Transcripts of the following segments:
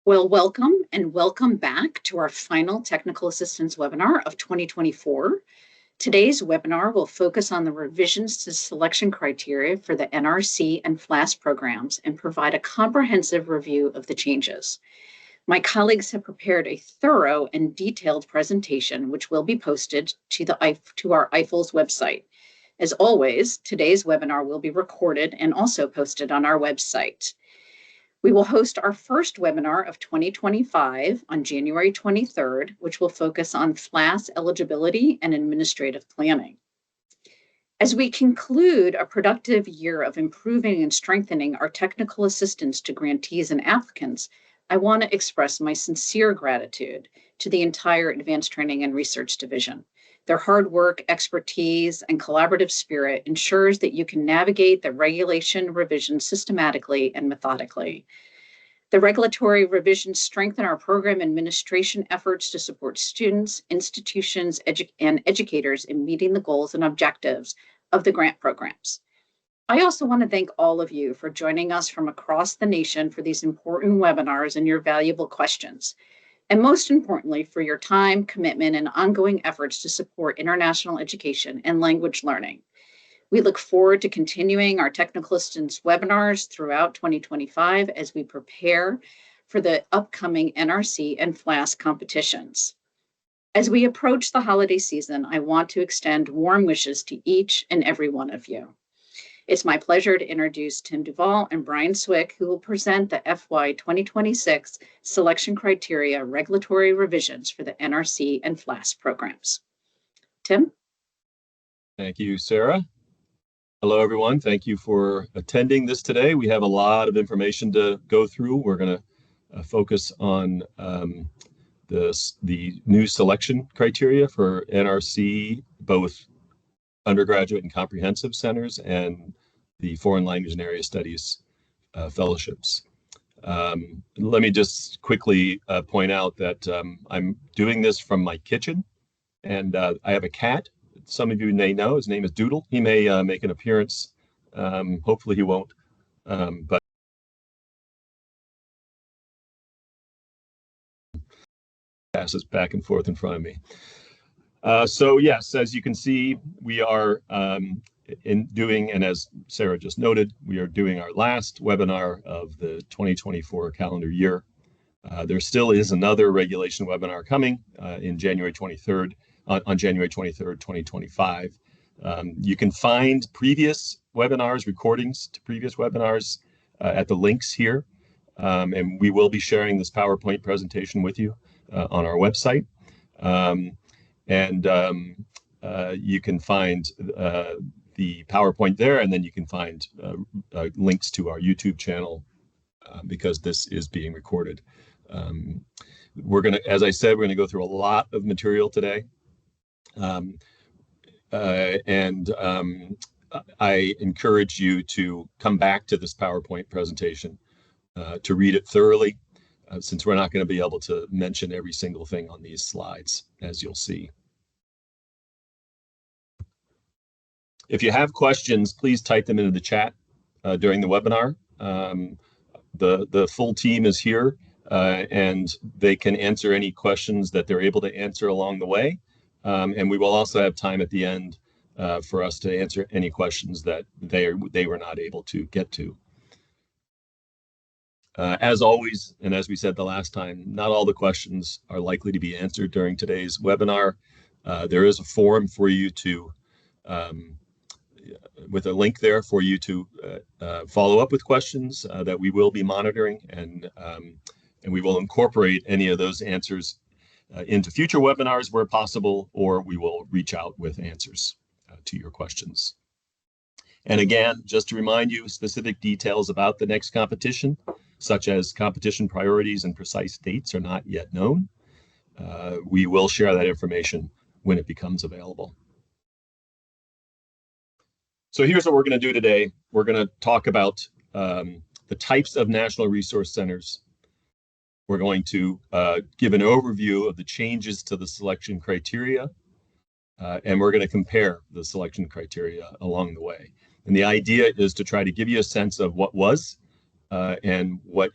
Well, welcome and welcome back to our final technical assistance webinar of 2024. Today's webinar will focus on the revisions to selection criteria for the NRC and FLAS programs and provide a comprehensive review of the changes. My colleagues have prepared a thorough and detailed presentation, which will be posted to our IFLE's website. As always, today's webinar will be recorded and also posted on our website. We will host our first webinar of 2025 on January 23rd, which will focus on FLAS eligibility and administrative planning. As we conclude a productive year of improving and strengthening our technical assistance to grantees and applicants, I want to express my sincere gratitude to the entire Advanced Training and Research Division. Their hard work, expertise, and collaborative spirit ensures that you can navigate the regulation revision systematically and methodically. The regulatory revisions strengthen our program administration efforts to support students, institutions, and educators in meeting the goals and objectives of the grant programs. I also want to thank all of you for joining us from across the nation for these important webinars and your valuable questions. And most importantly, for your time, commitment, and ongoing efforts to support international education and language learning. We look forward to continuing our technical assistance webinars throughout 2025 as we prepare for the upcoming NRC and FLAS competitions. As we approach the holiday season, I want to extend warm wishes to each and every one of you. It's my pleasure to introduce Tim Duvall and Brian Swick, who will present the FY 2026 selection criteria regulatory revisions for the NRC and FLAS programs. Tim? Thank you, Sarah. Hello, everyone. Thank you for attending this today. We have a lot of information to go through. We're going to focus on the new selection criteria for NRC, both undergraduate and comprehensive centers, and the Foreign Language and Area Studies fellowships. Let me just quickly point out that I'm doing this from my kitchen, and I have a cat. Some of you may know, his name is Doodle. He may make an appearance. Hopefully he won't, but passes back and forth in front of me. So yes, as you can see, we are and as Sarah just noted, we are doing our last webinar of the 2024 calendar year. There still is another regulation webinar coming in January 23rd, on January 23rd, 2025. You can find previous webinars, recordings to previous webinars at the links here. And we will be sharing this PowerPoint presentation with you on our website. You can find the PowerPoint there, and then you can find links to our YouTube channel because this is being recorded. As I said, we're gonna go through a lot of material today. I encourage you to come back to this PowerPoint presentation to read it thoroughly, since we're not going to be able to mention every single thing on these slides, as you'll see. If you have questions, please type them into the chat during the webinar. The full team is here, and they can answer any questions that they're able to answer along the way. And we will also have time at the end for us to answer any questions that they were not able to get to. As always, and as we said the last time, not all the questions are likely to be answered during today's webinar. There is a form for you to, with a link there for you to follow up with questions that we will be monitoring, and we will incorporate any of those answers into future webinars where possible, or we will reach out with answers to your questions. And again, just to remind you, specific details about the next competition, such as competition priorities and precise dates, are not yet known. We will share that information when it becomes available. So here's what we're going to do today. We're going to talk about the types of national resource centers. We're going to give an overview of the changes to the selection criteria, and we're going to compare the selection criteria along the way. And the idea is to try to give you a sense of what was and what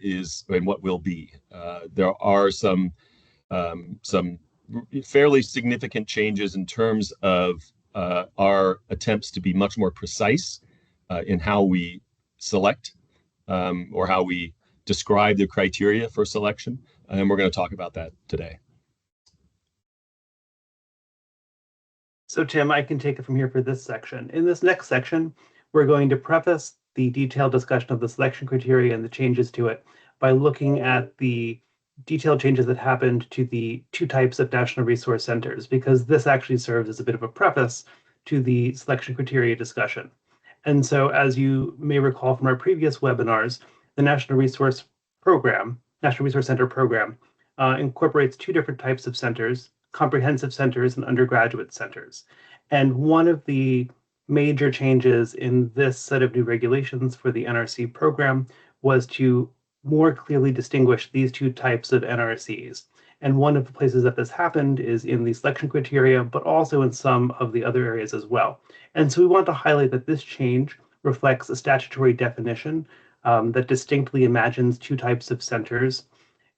will be. There are some fairly significant changes in terms of our attempts to be much more precise in how we select or how we describe the criteria for selection. And we're going to talk about that today. So Tim, I can take it from here for this section. In this next section, we're going to preface the detailed discussion of the selection criteria and the changes to it by looking at the detailed changes that happened to the two types of national resource centers, because this actually serves as a bit of a preface to the selection criteria discussion. And so, as you may recall from our previous webinars, the National Resource Center program incorporates two different types of centers: comprehensive centers and undergraduate centers. And one of the major changes in this set of new regulations for the NRC program was to more clearly distinguish these two types of NRCs. And one of the places that this happened is in the selection criteria, but also in some of the other areas as well. And so we want to highlight that this change reflects a statutory definition that distinctly imagines two types of centers,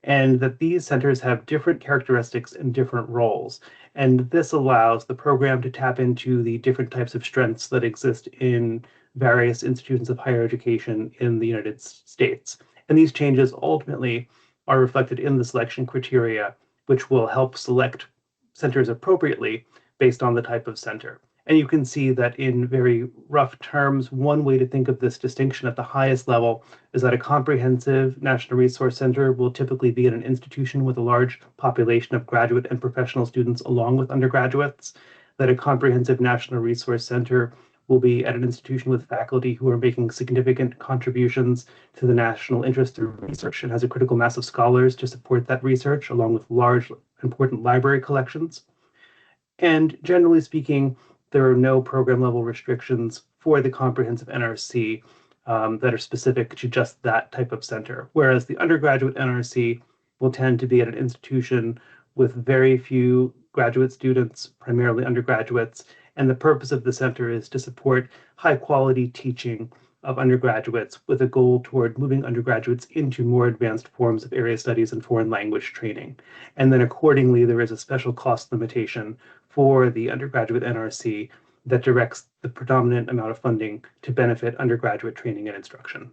and that these centers have different characteristics and different roles. And this allows the program to tap into the different types of strengths that exist in various institutions of higher education in the United States. And these changes ultimately are reflected in the selection criteria, which will help select centers appropriately based on the type of center. And you can see that in very rough terms, one way to think of this distinction at the highest level is that a comprehensive national resource center will typically be in an institution with a large population of graduate and professional students along with undergraduates, that a comprehensive national resource center will be at an institution with faculty who are making significant contributions to the national interest through research and has a critical mass of scholars to support that research, along with large, important library collections. And generally speaking, there are no program level restrictions for the comprehensive NRC that are specific to just that type of center, whereas the undergraduate NRC will tend to be at an institution with very few graduate students, primarily undergraduates, and the purpose of the center is to support high quality teaching of undergraduates with a goal toward moving undergraduates into more advanced forms of area studies and foreign language training. And then accordingly, there is a special cost limitation for the undergraduate NRC that directs the predominant amount of funding to benefit undergraduate training and instruction.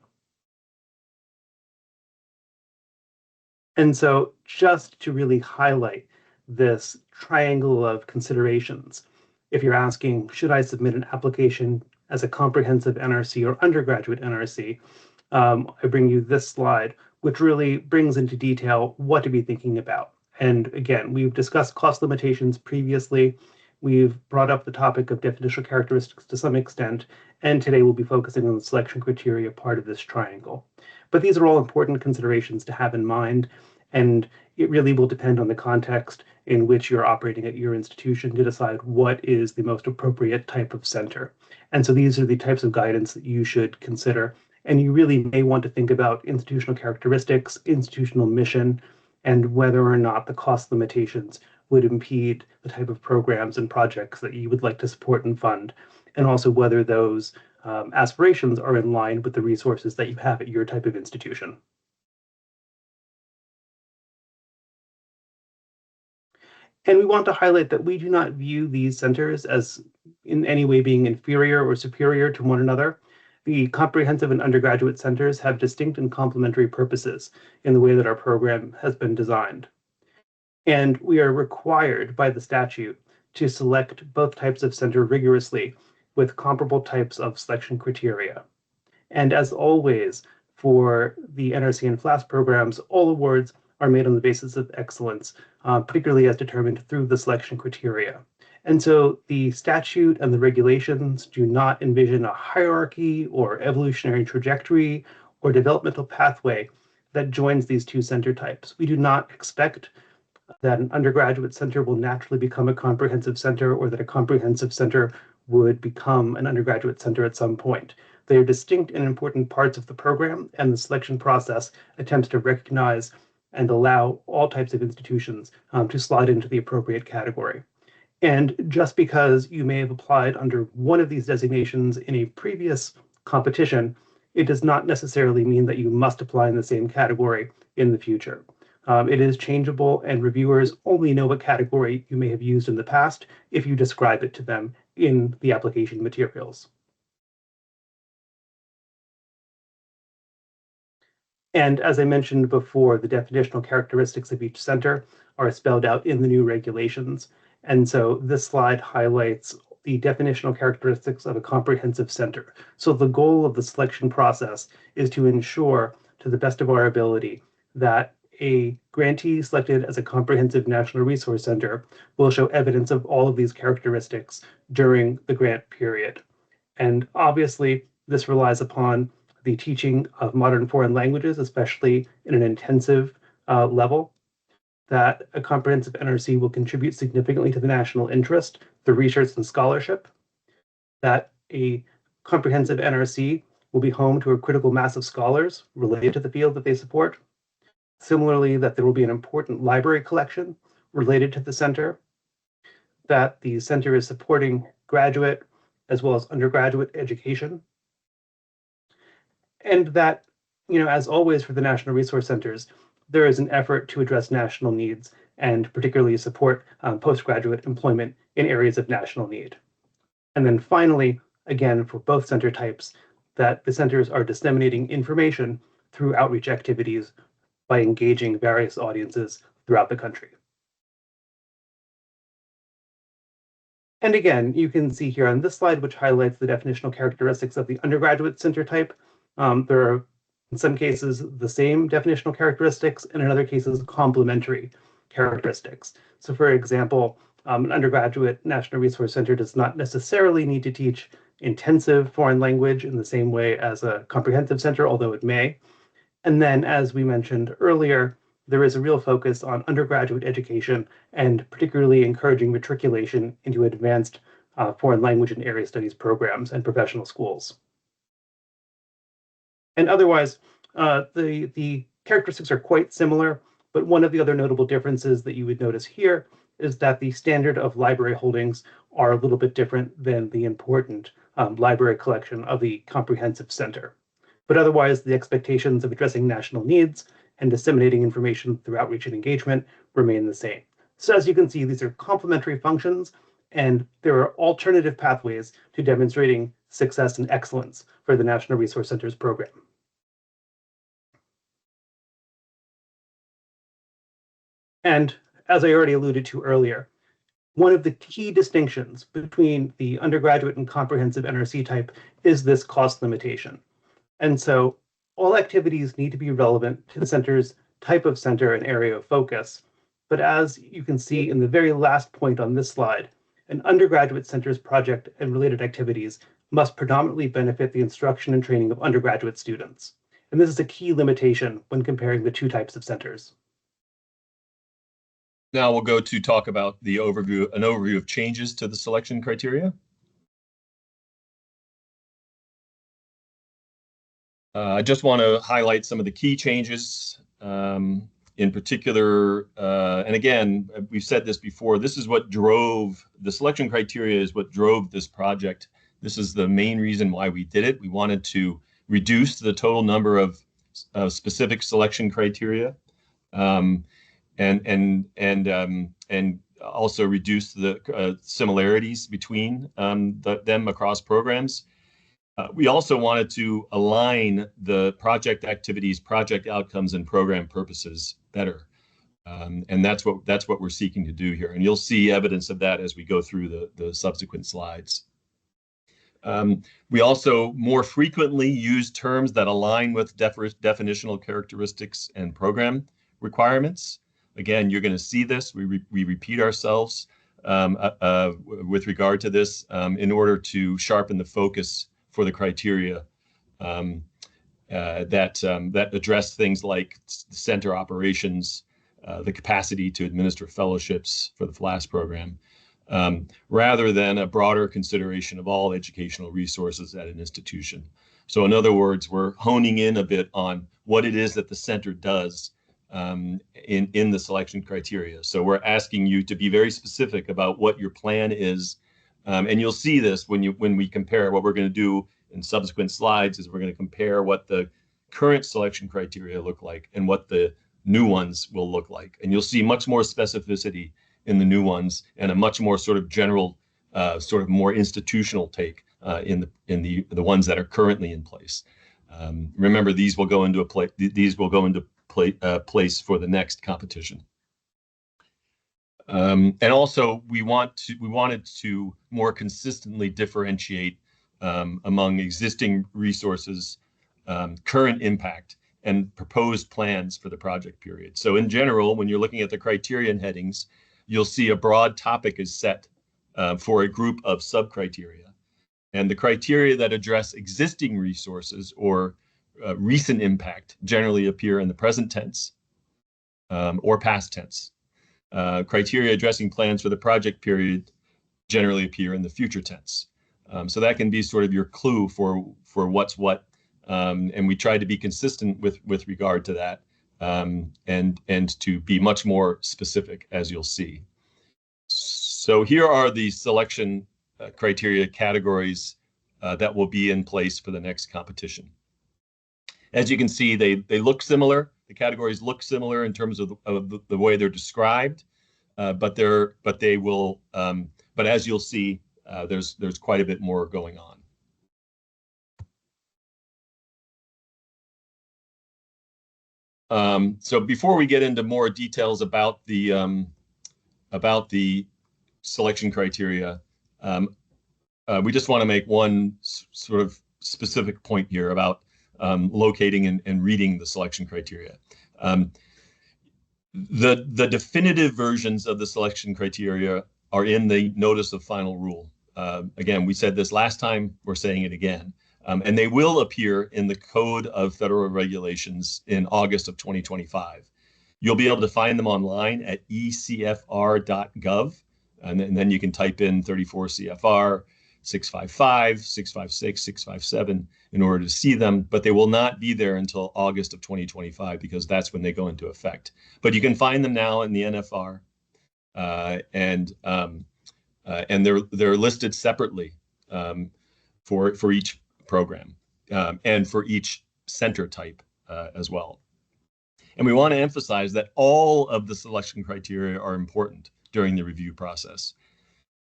And so just to really highlight this triangle of considerations, if you're asking, should I submit an application as a comprehensive NRC or undergraduate NRC, I bring you this slide, which really brings into detail what to be thinking about. And again, we've discussed cost limitations previously. We've brought up the topic of definitional characteristics to some extent, and today we'll be focusing on the selection criteria part of this triangle. But these are all important considerations to have in mind, and it really will depend on the context in which you're operating at your institution to decide what is the most appropriate type of center. And so these are the types of guidance that you should consider. And you really may want to think about institutional characteristics, institutional mission, and whether or not the cost limitations would impede the type of programs and projects that you would like to support and fund, and also whether those aspirations are in line with the resources that you have at your type of institution. And we want to highlight that we do not view these centers as in any way being inferior or superior to one another. The comprehensive and undergraduate centers have distinct and complementary purposes in the way that our program has been designed. And we are required by the statute to select both types of center rigorously with comparable types of selection criteria. And as always, for the NRC and FLAS programs, all awards are made on the basis of excellence, particularly as determined through the selection criteria. And so the statute and the regulations do not envision a hierarchy or evolutionary trajectory or developmental pathway that joins these two center types. We do not expect that an undergraduate center will naturally become a comprehensive center, or that a comprehensive center would become an undergraduate center at some point. They are distinct and important parts of the program, and the selection process attempts to recognize and allow all types of institutions to slide into the appropriate category. And just because you may have applied under one of these designations in a previous competition, it does not necessarily mean that you must apply in the same category in the future. It is changeable, and reviewers only know what category you may have used in the past if you describe it to them in the application materials. And as I mentioned before, the definitional characteristics of each center are spelled out in the new regulations. And so this slide highlights the definitional characteristics of a comprehensive center. So the goal of the selection process is to ensure, to the best of our ability, that a grantee selected as a comprehensive national resource center will show evidence of all of these characteristics during the grant period. And obviously, this relies upon the teaching of modern foreign languages, especially in an intensive level, that a comprehensive NRC will contribute significantly to the national interest through research and scholarship, that a comprehensive NRC will be home to a critical mass of scholars related to the field that they support. Similarly, that there will be an important library collection related to the center, that the center is supporting graduate as well as undergraduate education, and that, as always for the National Resource Centers, there is an effort to address national needs and particularly support postgraduate employment in areas of national need. And then finally, again, for both center types, that the centers are disseminating information through outreach activities by engaging various audiences throughout the country. And again, you can see here on this slide, which highlights the definitional characteristics of the undergraduate center type. There are, in some cases, the same definitional characteristics, and in other cases, complementary characteristics. So for example, an undergraduate National Resource Center does not necessarily need to teach intensive foreign language in the same way as a comprehensive center, although it may. And then, as we mentioned earlier, there is a real focus on undergraduate education and particularly encouraging matriculation into advanced foreign language and area studies programs and professional schools. And otherwise, the characteristics are quite similar, but one of the other notable differences that you would notice here is that the standard of library holdings are a little bit different than the important library collection of the comprehensive center. But otherwise, the expectations of addressing national needs and disseminating information through outreach and engagement remain the same. So as you can see, these are complementary functions, and there are alternative pathways to demonstrating success and excellence for the National Resource Centers program. And as I already alluded to earlier, one of the key distinctions between the undergraduate and comprehensive NRC type is this cost limitation. And so all activities need to be relevant to the center's type of center and area of focus. But as you can see in the very last point on this slide, an undergraduate center's project and related activities must predominantly benefit the instruction and training of undergraduate students. And this is a key limitation when comparing the two types of centers. Now we'll go to talk about an overview of changes to the selection criteria. I just want to highlight some of the key changes in particular. And again, we've said this before, this is what drove, the selection criteria is what drove this project. This is the main reason why we did it. We wanted to reduce the total number of specific selection criteria and also reduce the similarities between them across programs. We also wanted to align the project activities, project outcomes, and program purposes better. And that's what we're seeking to do here. And you'll see evidence of that as we go through the subsequent slides. We also more frequently use terms that align with definitional characteristics and program requirements. Again, you're going to see this. We repeat ourselves with regard to this in order to sharpen the focus for the criteria that address things like center operations, the capacity to administer fellowships for the FLAS program, rather than a broader consideration of all educational resources at an institution. So in other words, we're honing in a bit on what it is that the center does in the selection criteria. So we're asking you to be very specific about what your plan is. And you'll see this when we compare what we're going to do in subsequent slides is we're going to compare what the current selection criteria look like and what the new ones will look like. And you'll see much more specificity in the new ones and a much more sort of general, sort of more institutional take in the ones that are currently in place. Remember, these will go into place for the next competition. And also, we wanted to more consistently differentiate among existing resources, current impact, and proposed plans for the project period. So in general, when you're looking at the criterion headings, you'll see a broad topic is set for a group of sub-criteria. And the criteria that address existing resources or recent impact generally appear in the present tense or past tense. Criteria addressing plans for the project period generally appear in the future tense. So that can be sort of your clue for what's what. And we try to be consistent with regard to that and to be much more specific, as you'll see. So here are the selection criteria categories that will be in place for the next competition. As you can see, they look similar. The categories look similar in terms of the way they're described, but as you'll see, there's quite a bit more going on. So before we get into more details about the selection criteria, we just want to make one sort of specific point here about locating and reading the selection criteria. The definitive versions of the selection criteria are in the notice of final rule. Again, we said this last time, we're saying it again. And they will appear in the Code of Federal Regulations in August of 2025. You'll be able to find them online at ecfr.gov, and then you can type in 34 CFR 655, 656, 657 in order to see them, but they will not be there until August of 2025 because that's when they go into effect. But you can find them now in the NFR, and they're listed separately for each program and for each center type as well. And we want to emphasize that all of the selection criteria are important during the review process.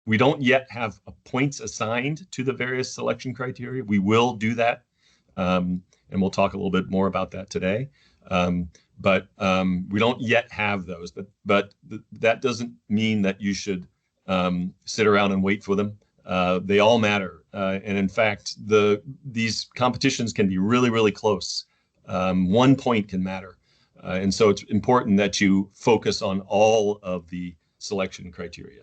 We don't yet have points assigned to the various selection criteria. We will do that, and we'll talk a little bit more about that today. But we don't yet have those. But that doesn't mean that you should sit around and wait for them. They all matter, and in fact, these competitions can be really, really close. 1 point can matter, and so it's important that you focus on all of the selection criteria.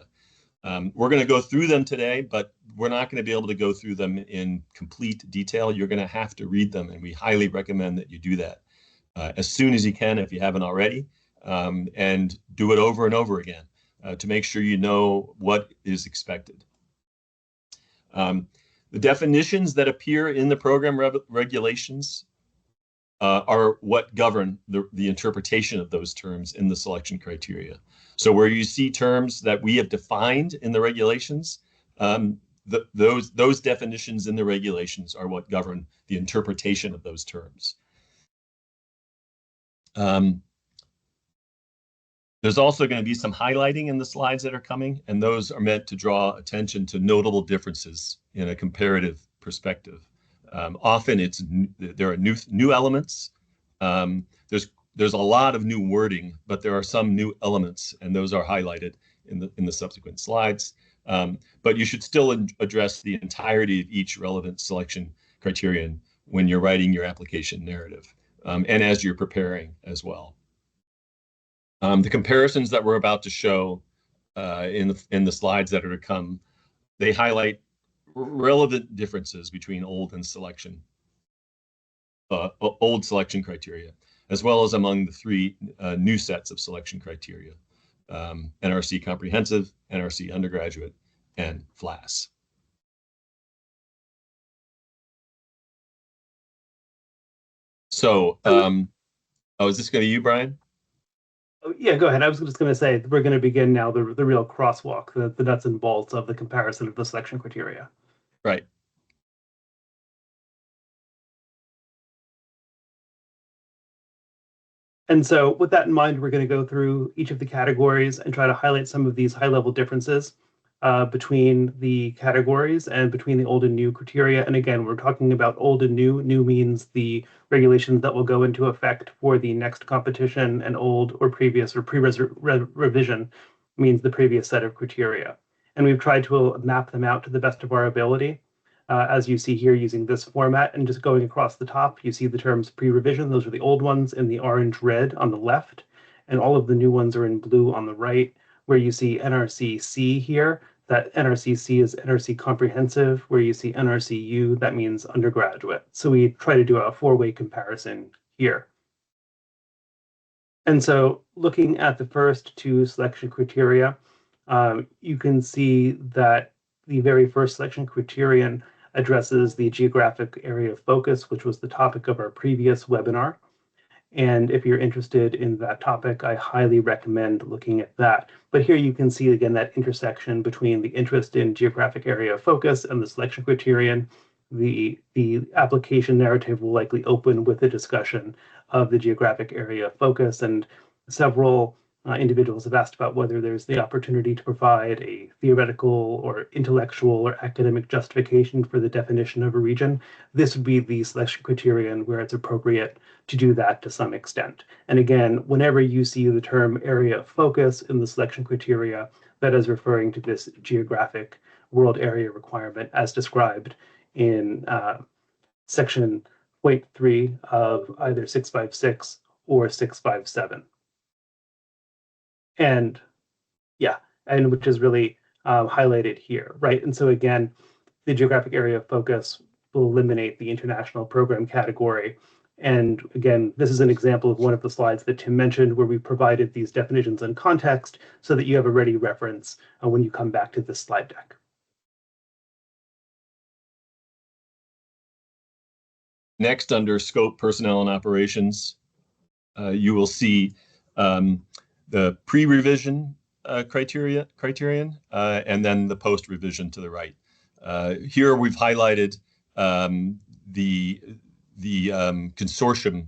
We're going to go through them today, but we're not going to be able to go through them in complete detail. You're going to have to read them, and we highly recommend that you do that as soon as you can if you haven't already, and do it over and over again to make sure you know what is expected. The definitions that appear in the program regulations are what govern the interpretation of those terms in the selection criteria. So where you see terms that we have defined in the regulations, those definitions in the regulations are what govern the interpretation of those terms. There's also going to be some highlighting in the slides that are coming, and those are meant to draw attention to notable differences in a comparative perspective. Often there are new elements. There's a lot of new wording, but there are some new elements, and those are highlighted in the subsequent slides. But you should still address the entirety of each relevant selection criterion when you're writing your application narrative, and as you're preparing as well. The comparisons that we're about to show in the slides that are to come, they highlight relevant differences between old selection criteria, as well as among the three new sets of selection criteria: NRC Comprehensive, NRC Undergraduate, and FLAS. So, is this going to be you, Brian? Yeah, go ahead. I was just going to say we're going to begin now the real crosswalk, the nuts and bolts of the comparison of the selection criteria. Right. And so with that in mind, we're going to go through each of the categories and try to highlight some of these high-level differences between the categories and between the old and new criteria. And again, we're talking about old and new. New means the regulations that will go into effect for the next competition, and old or previous or pre-revision means the previous set of criteria. And we've tried to map them out to the best of our ability. As you see here using this format, and just going across the top, you see the terms pre-revision. Those are the old ones in the orange red on the left, and all of the new ones are in blue on the right, where you see NRC C here. That NRC C is NRC Comprehensive, where you see NRC U, that means undergraduate. So we try to do a four-way comparison here. And so looking at the first two selection criteria, you can see that the very first selection criterion addresses the geographic area of focus, which was the topic of our previous webinar. And if you're interested in that topic, I highly recommend looking at that. But here you can see again that intersection between the interest in geographic area of focus and the selection criterion. The application narrative will likely open with a discussion of the geographic area of focus, and several individuals have asked about whether there's the opportunity to provide a theoretical or intellectual or academic justification for the definition of a region. This would be the selection criterion where it's appropriate to do that to some extent. And again, whenever you see the term area of focus in the selection criteria, that is referring to this geographic world area requirement as described in section 0.3 of either 656 or 657. And yeah, and which is really highlighted here, right? And so again, the geographic area of focus will eliminate the international program category. And again, this is an example of one of the slides that Tim mentioned where we provided these definitions and context so that you have a ready reference when you come back to this slide deck. Next, under Scope, Personnel, and Operations, you will see the pre-revision criterion, and then the post-revision to the right. Here we've highlighted the consortium.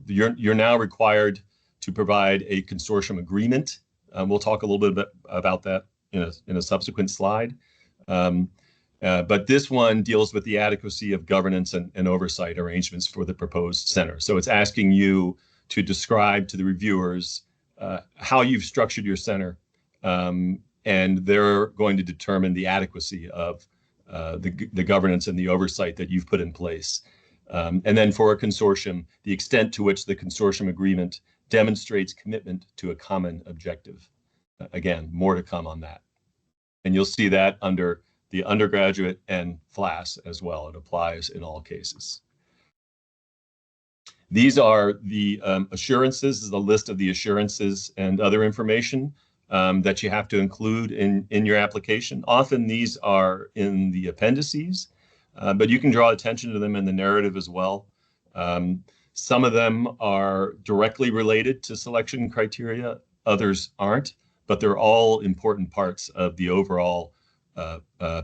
You're now required to provide a consortium agreement. We'll talk a little bit about that in a subsequent slide. But this one deals with the adequacy of governance and oversight arrangements for the proposed center. So it's asking you to describe to the reviewers how you've structured your center, and they're going to determine the adequacy of the governance and the oversight that you've put in place. And then for a consortium, the extent to which the consortium agreement demonstrates commitment to a common objective. Again, more to come on that. And you'll see that under the undergraduate and FLAS as well. It applies in all cases. These are the assurances. This is a list of the assurances and other information that you have to include in your application. Often these are in the appendices, but you can draw attention to them in the narrative as well. Some of them are directly related to selection criteria, others aren't, but they're all important parts of the overall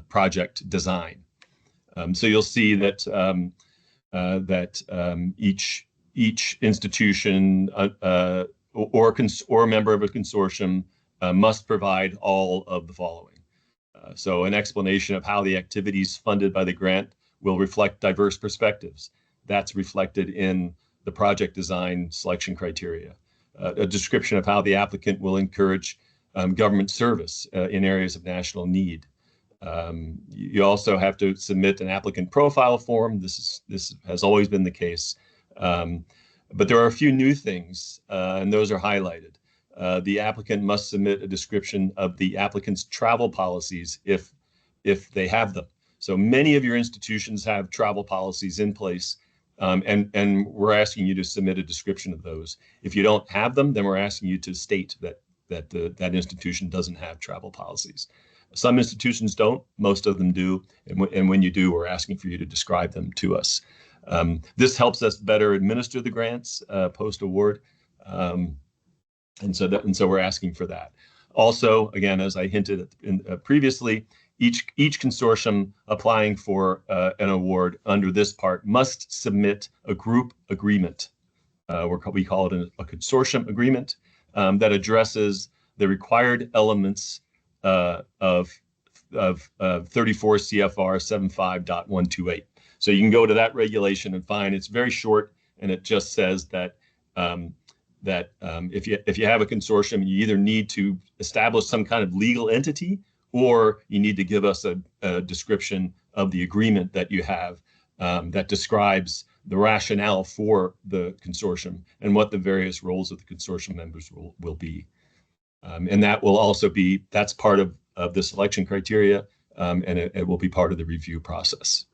project design. So you'll see that each institution or a member of a consortium must provide all of the following. So an explanation of how the activities funded by the grant will reflect diverse perspectives. That's reflected in the project design selection criteria. A description of how the applicant will encourage government service in areas of national need. You also have to submit an applicant profile form. This has always been the case. But there are a few new things, and those are highlighted. The applicant must submit a description of the applicant's travel policies if they have them. So many of your institutions have travel policies in place, and we're asking you to submit a description of those. If you don't have them, then we're asking you to state that institution doesn't have travel policies. Some institutions don't, most of them do, and when you do, we're asking for you to describe them to us. This helps us better administer the grants post-award, and so we're asking for that. Also, again, as I hinted previously, each consortium applying for an award under this part must submit a group agreement we call it a consortium agreement that addresses the required elements of 34 CFR 75.128. So you can go to that regulation and find it's very short, and it just says that if you have a consortium, you either need to establish some kind of legal entity, or you need to give us a description of the agreement that you have that describes the rationale for the consortium and what the various roles of the consortium members will be. And that will also be, that's part of the selection criteria, and it will be part of the review process.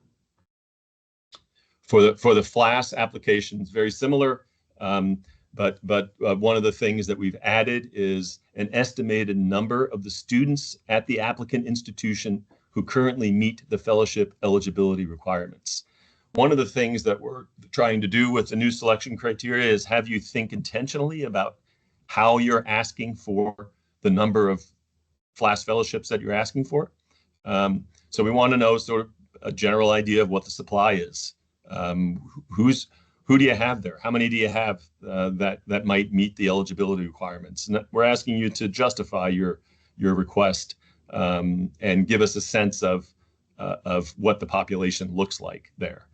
For the FLAS applications, very similar, but one of the things that we've added is an estimated number of the students at the applicant institution who currently meet the fellowship eligibility requirements. One of the things that we're trying to do with the new selection criteria is have you think intentionally about how you're asking for the number of FLAS fellowships that you're asking for. So we want to know sort of a general idea of what the supply is. Who do you have there? How many do you have that might meet the eligibility requirements? And we're asking you to justify your request and give us a sense of what the population looks like there.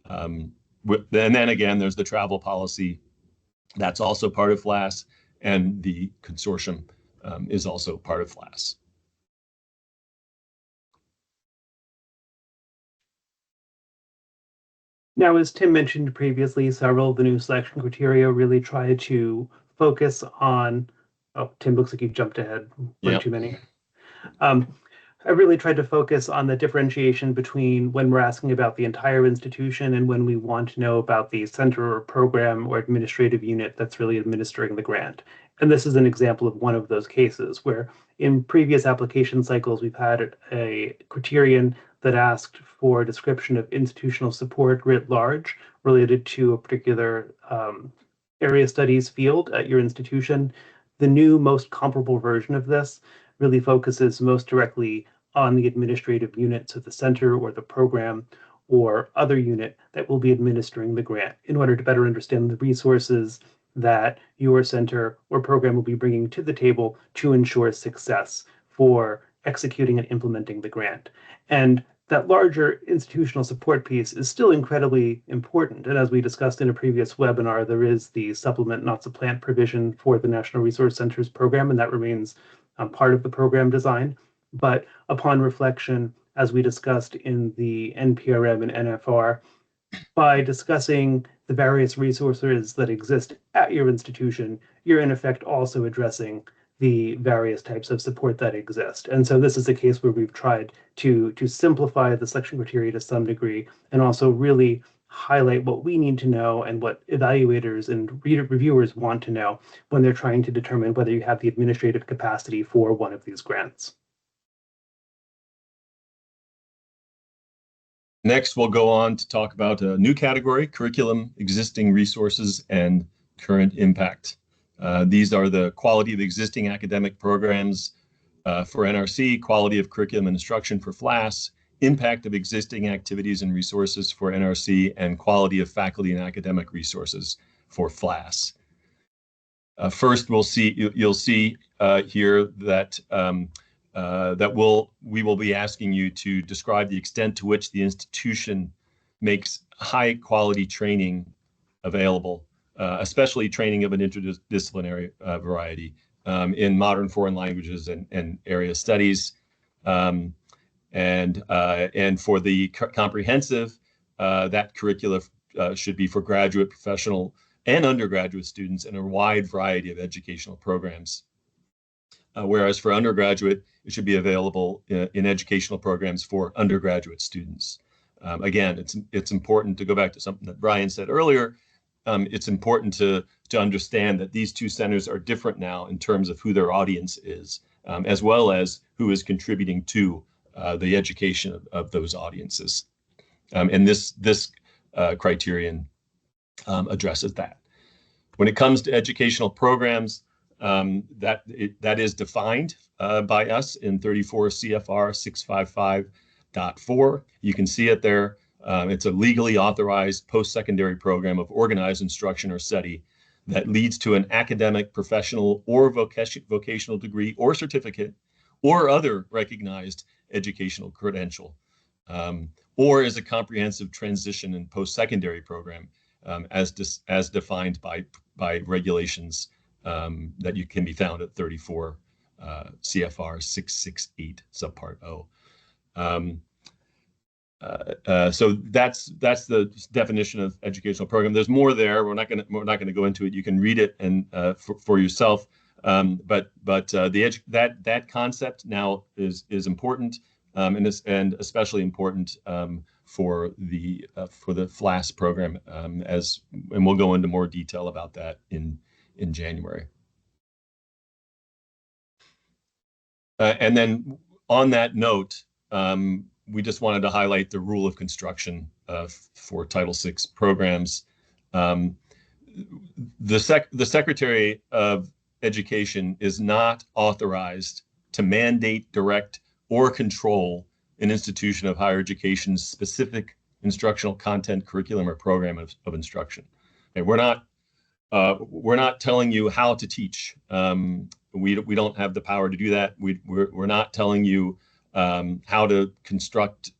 And then again, there's the travel policy. That's also part of FLAS, and the consortium is also part of FLAS. Now, as Tim mentioned previously, several of the new selection criteria really try to focus on, oh, Tim, looks like you jumped ahead one too many. I really tried to focus on the differentiation between when we're asking about the entire institution and when we want to know about the center or program or administrative unit that's really administering the grant. And this is an example of one of those cases where in previous application cycles, we've had a criterion that asked for a description of institutional support writ large related to a particular area studies field at your institution. The new, most comparable version of this really focuses most directly on the administrative unit, so the center or the program or other unit that will be administering the grant, in order to better understand the resources that your center or program will be bringing to the table to ensure success for executing and implementing the grant. And that larger institutional support piece is still incredibly important. And as we discussed in a previous webinar, there is the supplement not supplant provision for the National Resource Centers program, and that remains part of the program design. But upon reflection, as we discussed in the NPRM and NFR, by discussing the various resources that exist at your institution, you're in effect also addressing the various types of support that exist. And so this is a case where we've tried to simplify the selection criteria to some degree, and also really highlight what we need to know and what evaluators and reviewers want to know when they're trying to determine whether you have the administrative capacity for one of these grants. Next, we'll go on to talk about a new category: curriculum, existing resources, and current impact. These are the quality of existing academic programs for NRC, quality of curriculum and instruction for FLAS, impact of existing activities and resources for NRC, and quality of faculty and academic resources for FLAS. First, you'll see here that we will be asking you to describe the extent to which the institution makes high quality training available, especially training of an interdisciplinary variety in modern foreign languages and area studies. And for the comprehensive, that curricula should be for graduate, professional, and undergraduate students in a wide variety of educational programs. Whereas for undergraduate, it should be available in educational programs for undergraduate students. Again, it's important to go back to something that Brian said earlier. It's important to understand that these two centers are different now in terms of who their audience is, as well as who is contributing to the education of those audiences. And this criterion addresses that. When it comes to educational programs, that is defined by us in 34 CFR 655.4. You can see it there. It's a legally authorized post-secondary program of organized instruction or study that leads to an academic, professional, or vocational degree or certificate, or other recognized educational credential, or is a comprehensive transition and post-secondary program as defined by regulations that you can be found at 34 CFR 668 subpart O. So that's the definition of educational program. There's more there. We're not going to go into it. You can read it and for yourself. But that concept now is important and especially important for the FLAS program and we'll go into more detail about that in January. And then on that note, we just wanted to highlight the rule of construction for Title VI programs. The Secretary of Education is not authorized to mandate, direct, or control an institution of higher education's specific instructional content, curriculum, or program of instruction. Okay, we're not telling you how to teach. We don't have the power to do that. We're not telling you how to construct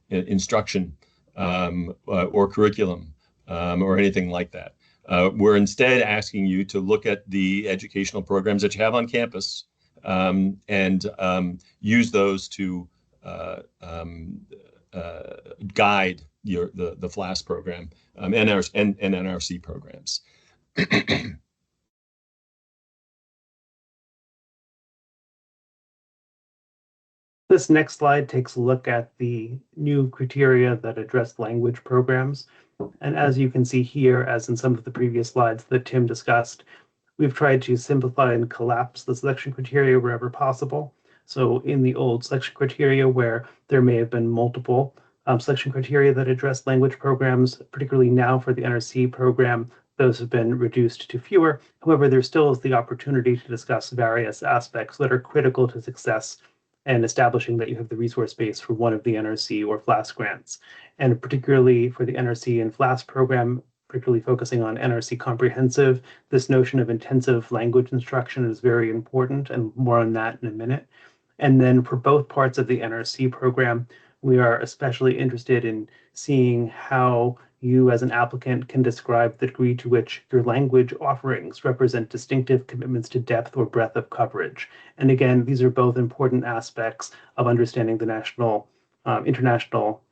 instruction or curriculum or anything like that. We're instead asking you to look at the educational programs that you have on campus and use those to guide the FLAS program and NRC programs. This next slide takes a look at the new criteria that address language programs. And as you can see here, as in some of the previous slides that Tim discussed, we've tried to simplify and collapse the selection criteria wherever possible. So in the old selection criteria where there may have been multiple selection criteria that address language programs, particularly now for the NRC program, those have been reduced to fewer. However, there still is the opportunity to discuss various aspects that are critical to success and establishing that you have the resource base for one of the NRC or FLAS grants. And particularly for the NRC and FLAS program, particularly focusing on NRC comprehensive, this notion of intensive language instruction is very important, and more on that in a minute. And then for both parts of the NRC program, we are especially interested in seeing how you as an applicant can describe the degree to which your language offerings represent distinctive commitments to depth or breadth of coverage. And again, these are both important aspects of understanding the national, international,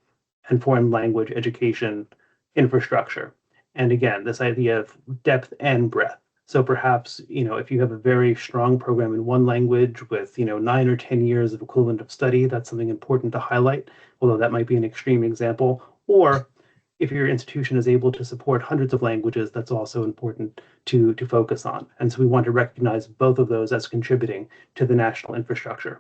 and foreign language education infrastructure. And again, this idea of depth and breadth. So perhaps, if you have a very strong program in one language with, 9 or 10 years of equivalent of study, that's something important to highlight, although that might be an extreme example. Or if your institution is able to support hundreds of languages, that's also important to focus on. And so we want to recognize both of those as contributing to the national infrastructure.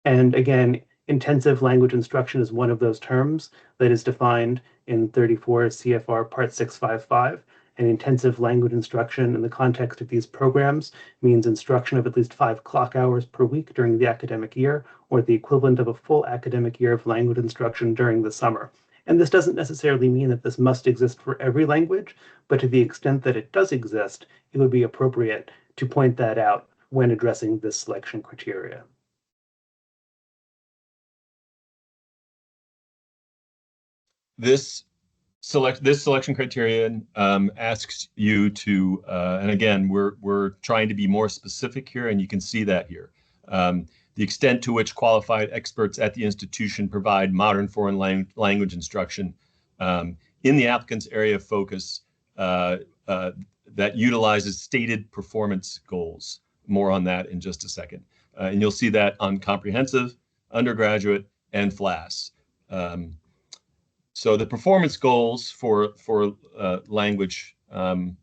And again, intensive language instruction is one of those terms that is defined in 34 CFR Part 655. And intensive language instruction in the context of these programs means instruction of at least 5 clock hours per week during the academic year, or the equivalent of a full academic year of language instruction during the summer. And this doesn't necessarily mean that this must exist for every language, but to the extent that it does exist, it would be appropriate to point that out when addressing this selection criteria. This selection criterion asks you to, and again, we're trying to be more specific here, and you can see that here. The extent to which qualified experts at the institution provide modern foreign language instruction in the applicant's area of focus that utilizes stated performance goals. More on that in just a second. And you'll see that on comprehensive, undergraduate, and FLAS. So the performance goals for language comes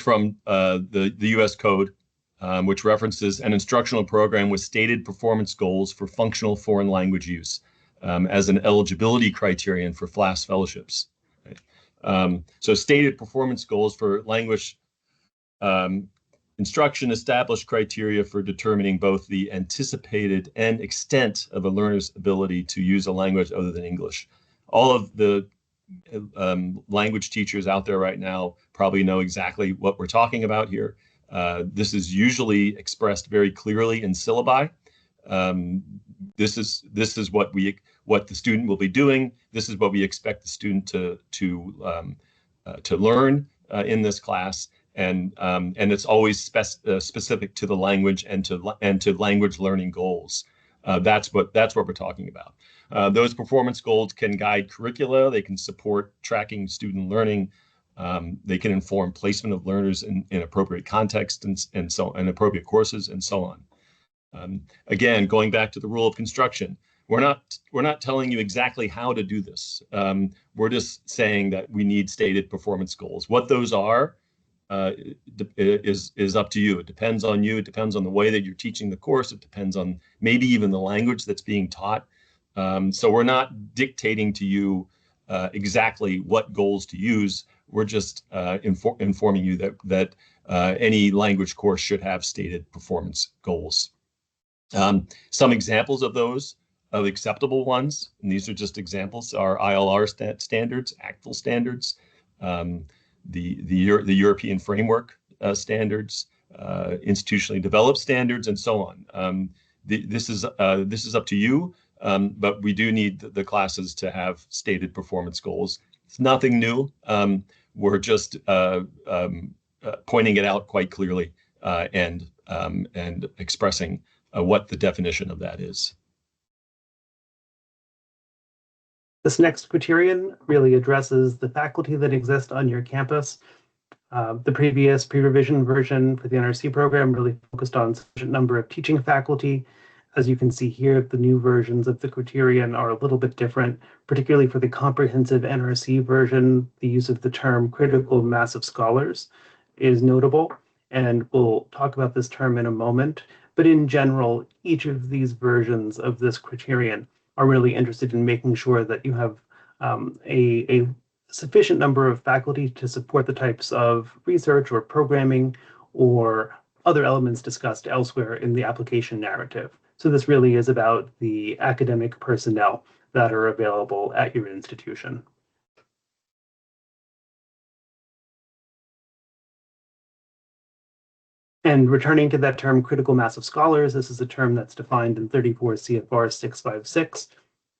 from the U.S. Code, which references an instructional program with stated performance goals for functional foreign language use as an eligibility criterion for FLAS fellowships. Right? So stated performance goals for language instruction established criteria for determining both the anticipated and extent of a learner's ability to use a language other than English. All of the language teachers out there right now probably know exactly what we're talking about here. This is usually expressed very clearly in syllabi. This is what the student will be doing. This is what we expect the student to learn in this class, and it's always specific to the language and to language learning goals. That's what we're talking about. Those performance goals can guide curricula. They can support tracking student learning. They can inform placement of learners in appropriate context and appropriate courses and so on. Again, going back to the rule of construction, we're not telling you exactly how to do this. We're just saying that we need stated performance goals. What those are is up to you. It depends on you. It depends on the way that you're teaching the course. It depends on maybe even the language that's being taught. So we're not dictating to you exactly what goals to use. We're just informing you that any language course should have stated performance goals. Some examples of those, of acceptable ones, and these are just examples, are ILR standards, IFLE standards, the European framework standards, institutionally developed standards, and so on. This is up to you, but we do need the classes to have stated performance goals. It's nothing new. We're just pointing it out quite clearly and expressing what the definition of that is. This next criterion really addresses the faculty that exist on your campus. The previous pre-revision version for the NRC program really focused on sufficient number of teaching faculty. As you can see here, the new versions of the criterion are a little bit different, particularly for the comprehensive NRC version. The use of the term critical mass of scholars is notable, and we'll talk about this term in a moment. But in general, each of these versions of this criterion are really interested in making sure that you have a sufficient number of faculty to support the types of research or programming or other elements discussed elsewhere in the application narrative. So this really is about the academic personnel that are available at your institution. And returning to that term critical mass of scholars, this is a term that's defined in 34 CFR 656.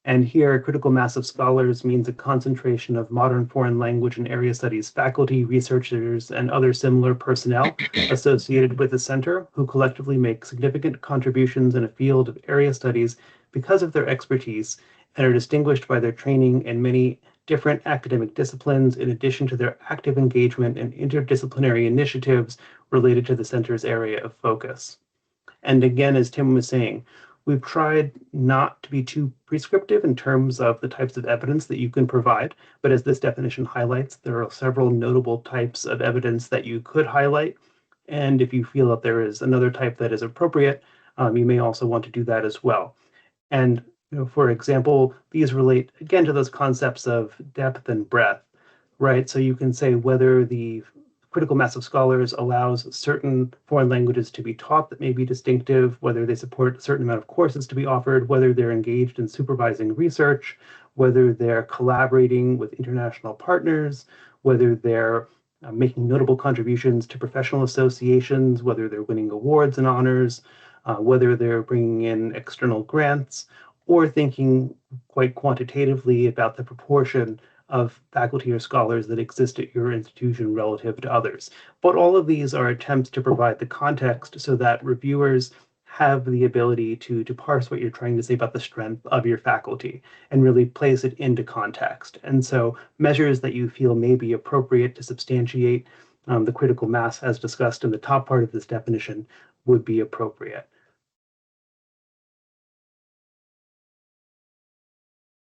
And here, critical mass of scholars means a concentration of modern foreign language and area studies faculty, researchers, and other similar personnel associated with the center who collectively make significant contributions in a field of area studies because of their expertise and are distinguished by their training in many different academic disciplines in addition to their active engagement in interdisciplinary initiatives related to the center's area of focus. And again, as Tim was saying, we've tried not to be too prescriptive in terms of the types of evidence that you can provide, but as this definition highlights, there are several notable types of evidence that you could highlight. And if you feel that there is another type that is appropriate, you may also want to do that as well. And for example, these relate again to those concepts of depth and breadth, right? So you can say whether the critical mass of scholars allows certain foreign languages to be taught that may be distinctive, whether they support a certain amount of courses to be offered, whether they're engaged in supervising research, whether they're collaborating with international partners, whether they're making notable contributions to professional associations, whether they're winning awards and honors, whether they're bringing in external grants, or thinking quite quantitatively about the proportion of faculty or scholars that exist at your institution relative to others. But all of these are attempts to provide the context so that reviewers have the ability to parse what you're trying to say about the strength of your faculty and really place it into context. And so measures that you feel may be appropriate to substantiate the critical mass as discussed in the top part of this definition would be appropriate.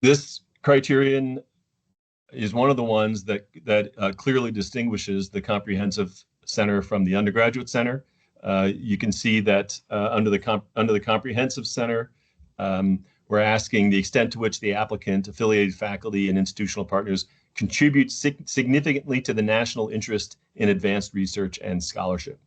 This criterion is one of the ones that clearly distinguishes the comprehensive center from the undergraduate center. You can see that under the comprehensive center, we're asking the extent to which the applicant, affiliated faculty, and institutional partners contribute significantly to the national interest in advanced research and scholarship.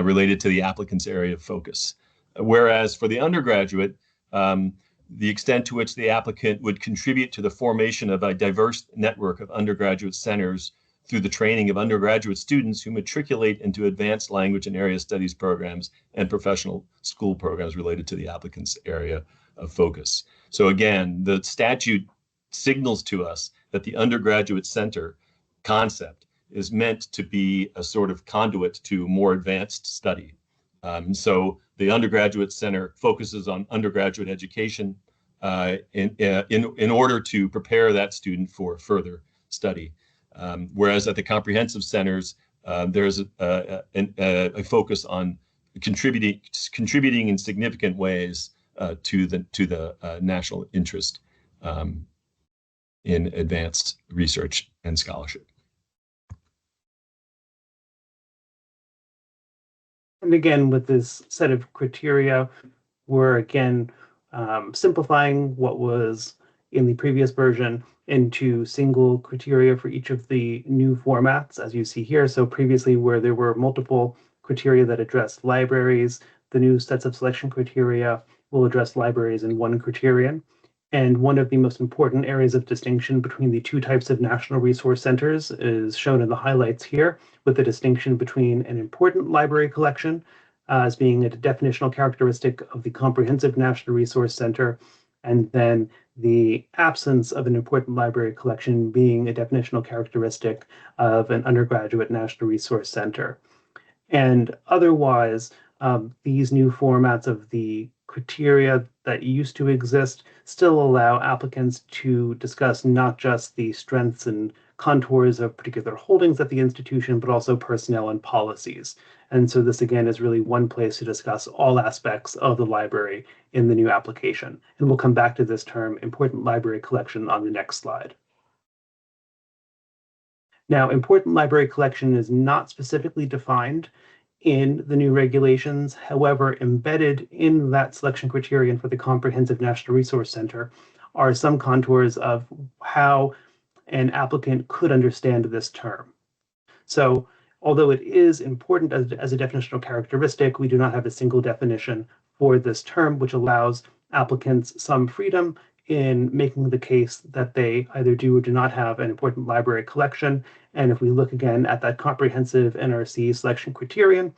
related to the applicant's area of focus. Whereas for the undergraduate, the extent to which the applicant would contribute to the formation of a diverse network of undergraduate centers through the training of undergraduate students who matriculate into advanced language and area studies programs and professional school programs related to the applicant's area of focus. So again, the statute signals to us that the undergraduate center concept is meant to be a sort of conduit to more advanced study. So the undergraduate center focuses on undergraduate education in order to prepare that student for further study. Whereas at the comprehensive centers, there's a focus on contributing in significant ways to the national interest in advanced research and scholarship. And again, with this set of criteria, we're again simplifying what was in the previous version into single criteria for each of the new formats, as you see here. So previously, where there were multiple criteria that addressed libraries, the new sets of selection criteria will address libraries in one criterion. And one of the most important areas of distinction between the two types of national resource centers is shown in the highlights here, with the distinction between an important library collection as being a definitional characteristic of the comprehensive national resource center, and then the absence of an important library collection being a definitional characteristic of an undergraduate national resource center. And otherwise, these new formats of the criteria that used to exist still allow applicants to discuss not just the strengths and contours of particular holdings at the institution, but also personnel and policies. And so this, again, is really one place to discuss all aspects of the library in the new application. And we'll come back to this term, important library collection, on the next slide. Now, important library collection is not specifically defined in the new regulations. However, embedded in that selection criterion for the Comprehensive National Resource Center are some contours of how an applicant could understand this term. So although it is important as a definitional characteristic, we do not have a single definition for this term, which allows applicants some freedom in making the case that they either do or do not have an important library collection. And if we look again at that comprehensive NRC selection criterion,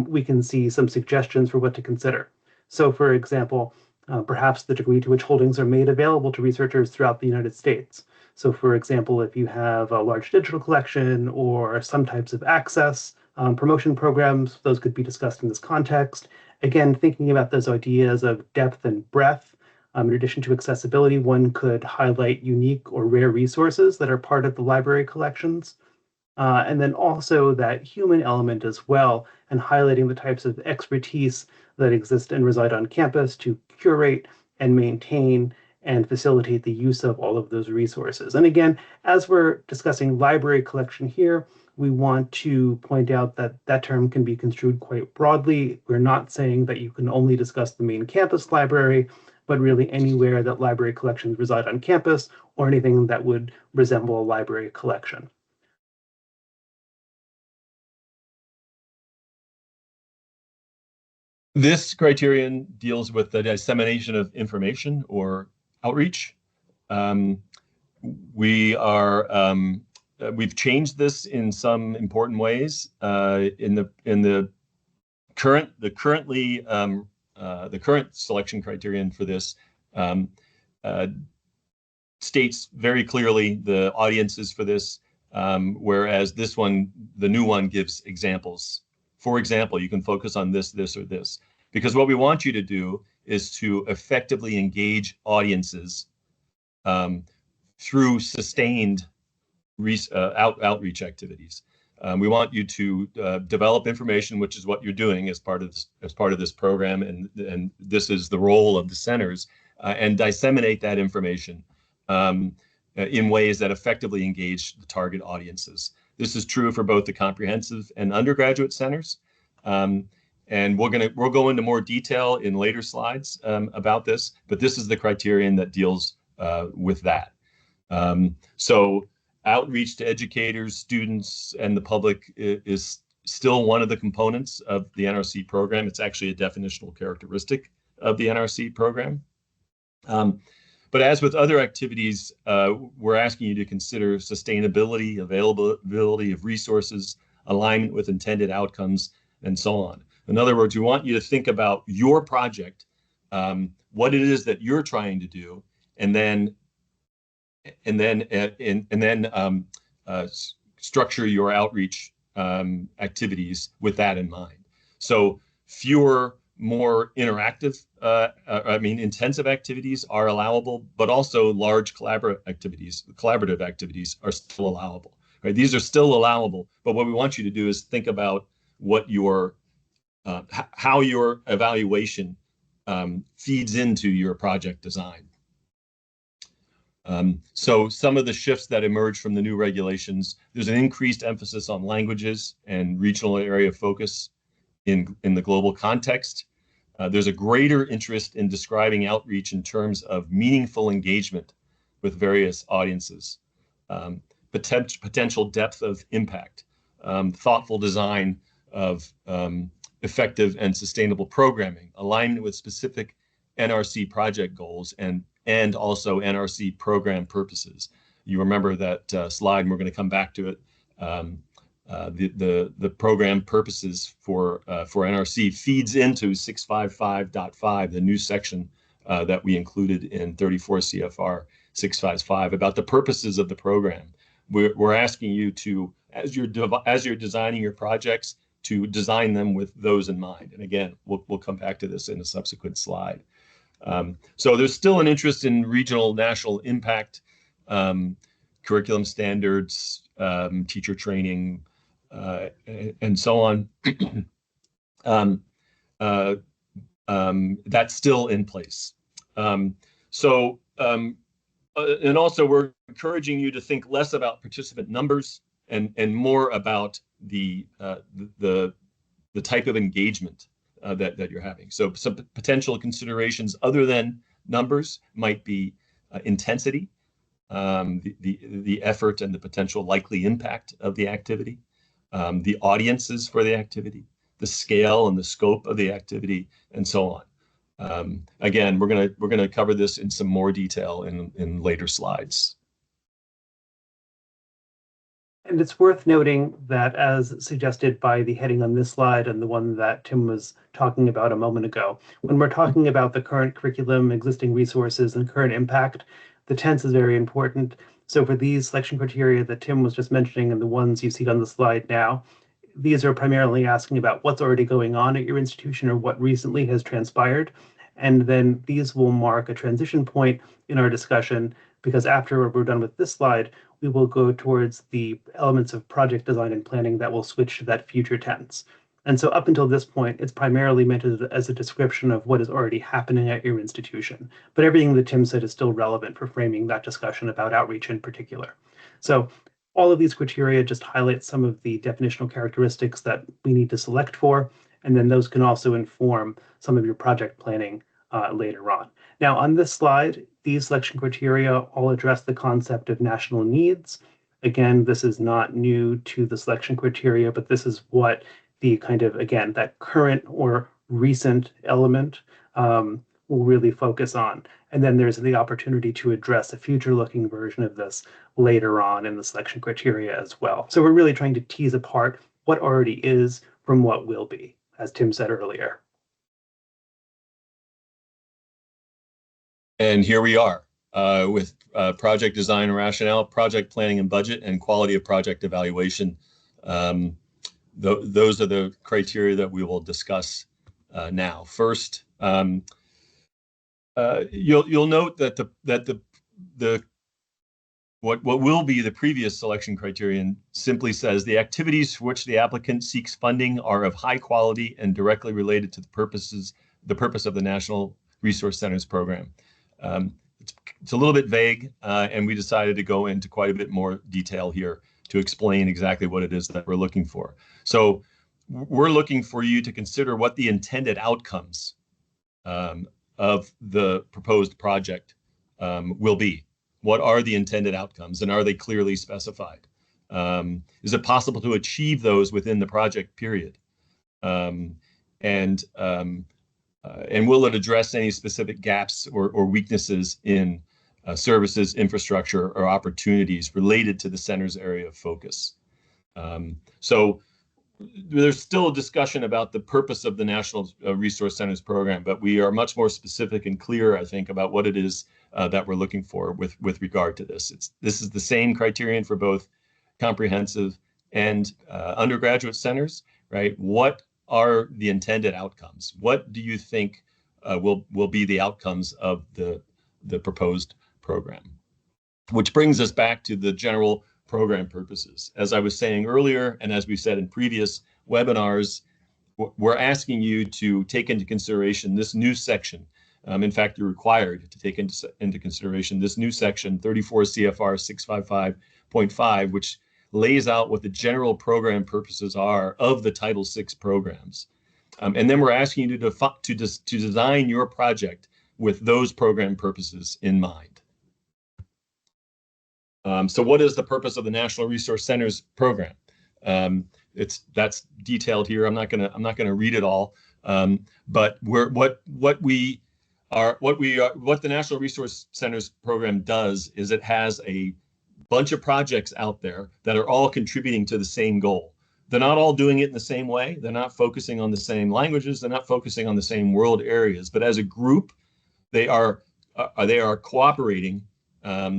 we can see some suggestions for what to consider. So for example, perhaps the degree to which holdings are made available to researchers throughout the United States. So for example, if you have a large digital collection or some types of access promotion programs, those could be discussed in this context. Again, thinking about those ideas of depth and breadth. In addition to accessibility, one could highlight unique or rare resources that are part of the library collections. And then also that human element as well, and highlighting the types of expertise that exist and reside on campus to curate and maintain and facilitate the use of all of those resources. And again, as we're discussing library collection here, we want to point out that that term can be construed quite broadly. We're not saying that you can only discuss the main campus library, but really anywhere that library collections reside on campus or anything that would resemble a library collection. This criterion deals with the dissemination of information or outreach. We've changed this in some important ways. In the current selection criterion for this states very clearly the audiences for this, whereas this one, the new one, gives examples. For example, you can focus on this, this, or this, because what we want you to do is to effectively engage audiences through sustained outreach activities. We want you to develop information, which is what you're doing as part of this program, and this is the role of the centers, and disseminate that information in ways that effectively engage the target audiences. This is true for both the comprehensive and undergraduate centers, and we'll go into more detail in later slides about this, but this is the criterion that deals with that. So outreach to educators, students, and the public is still one of the components of the NRC program. It's actually a definitional characteristic of the NRC program. But as with other activities, we're asking you to consider sustainability, availability of resources, alignment with intended outcomes, and so on. In other words, we want you to think about your project, what it is that you're trying to do, and then structure your outreach activities with that in mind. So fewer, more interactive, intensive activities are allowable, but also large collaborative activities are still allowable. Right? These are still allowable, but what we want you to do is think about what your how your evaluation feeds into your project design. So some of the shifts that emerge from the new regulations, there's an increased emphasis on languages and regional area of focus in the global context. There's a greater interest in describing outreach in terms of meaningful engagement with various audiences, potential depth of impact, thoughtful design of effective and sustainable programming, alignment with specific NRC project goals, and also NRC program purposes. You remember that slide, and we're going to come back to it. The program purposes for NRC feeds into 655.5, the new section that we included in 34 CFR 655 about the purposes of the program. We're asking you to, as you're designing your projects, to design them with those in mind. And again, we'll come back to this in a subsequent slide. So there's still an interest in regional national impact, curriculum standards, teacher training, and so on. That's still in place. And also we're encouraging you to think less about participant numbers and more about the type of engagement that you're having. So some potential considerations other than numbers might be intensity, the effort and the potential likely impact of the activity, the audiences for the activity, the scale and the scope of the activity, and so on. Again, we're gonna cover this in some more detail in later slides. And it's worth noting that, as suggested by the heading on this slide and the one that Tim was talking about a moment ago, when we're talking about the current curriculum, existing resources, and current impact, the tense is very important. So for these selection criteria that Tim was just mentioning and the ones you see on the slide now, these are primarily asking about what's already going on at your institution or what recently has transpired. And then these will mark a transition point in our discussion, because after we're done with this slide, we will go towards the elements of project design and planning that will switch to that future tense. And so up until this point, it's primarily meant as a description of what is already happening at your institution. But everything that Tim said is still relevant for framing that discussion about outreach in particular. So all of these criteria just highlight some of the definitional characteristics that we need to select for, and then those can also inform some of your project planning later on. Now, on this slide, these selection criteria all address the concept of national needs. Again, this is not new to the selection criteria, but this is what the kind of, again, that current or recent element will really focus on. And then there's the opportunity to address a future-looking version of this later on in the selection criteria as well. So we're really trying to tease apart what already is from what will be, as Tim said earlier. And here we are with project design and rationale, project planning and budget, and quality of project evaluation. Those are the criteria that we will discuss now. First, you'll note that what will be the previous selection criterion simply says the activities for which the applicant seeks funding are of high quality and directly related to the purpose of the National Resource Centers program. It's a little bit vague, and we decided to go into quite a bit more detail here to explain exactly what it is that we're looking for. So we're looking for you to consider what the intended outcomes of the proposed project will be. What are the intended outcomes, and are they clearly specified? Is it possible to achieve those within the project period? And will it address any specific gaps or weaknesses in services, infrastructure, or opportunities related to the center's area of focus? So there's still a discussion about the purpose of the National Resource Centers program, but we are much more specific and clear, I think, about what it is that we're looking for with regard to this. This is the same criterion for both comprehensive and undergraduate centers, right? What are the intended outcomes? What do you think will be the outcomes of the proposed program? Which brings us back to the general program purposes. As I was saying earlier, and as we said in previous webinars, we're asking you to take into consideration this new section. In fact, you're required to take into consideration this new section, 34 CFR 655.5, which lays out what the general program purposes are of the Title VI programs. And then we're asking you to design your project with those program purposes in mind. So what is the purpose of the National Resource Centers program? That's detailed here. I'm not gonna read it all. But what the National Resource Centers program does is it has a bunch of projects out there that are all contributing to the same goal. They're not all doing it in the same way. They're not focusing on the same languages. They're not focusing on the same world areas. But as a group, they are cooperating,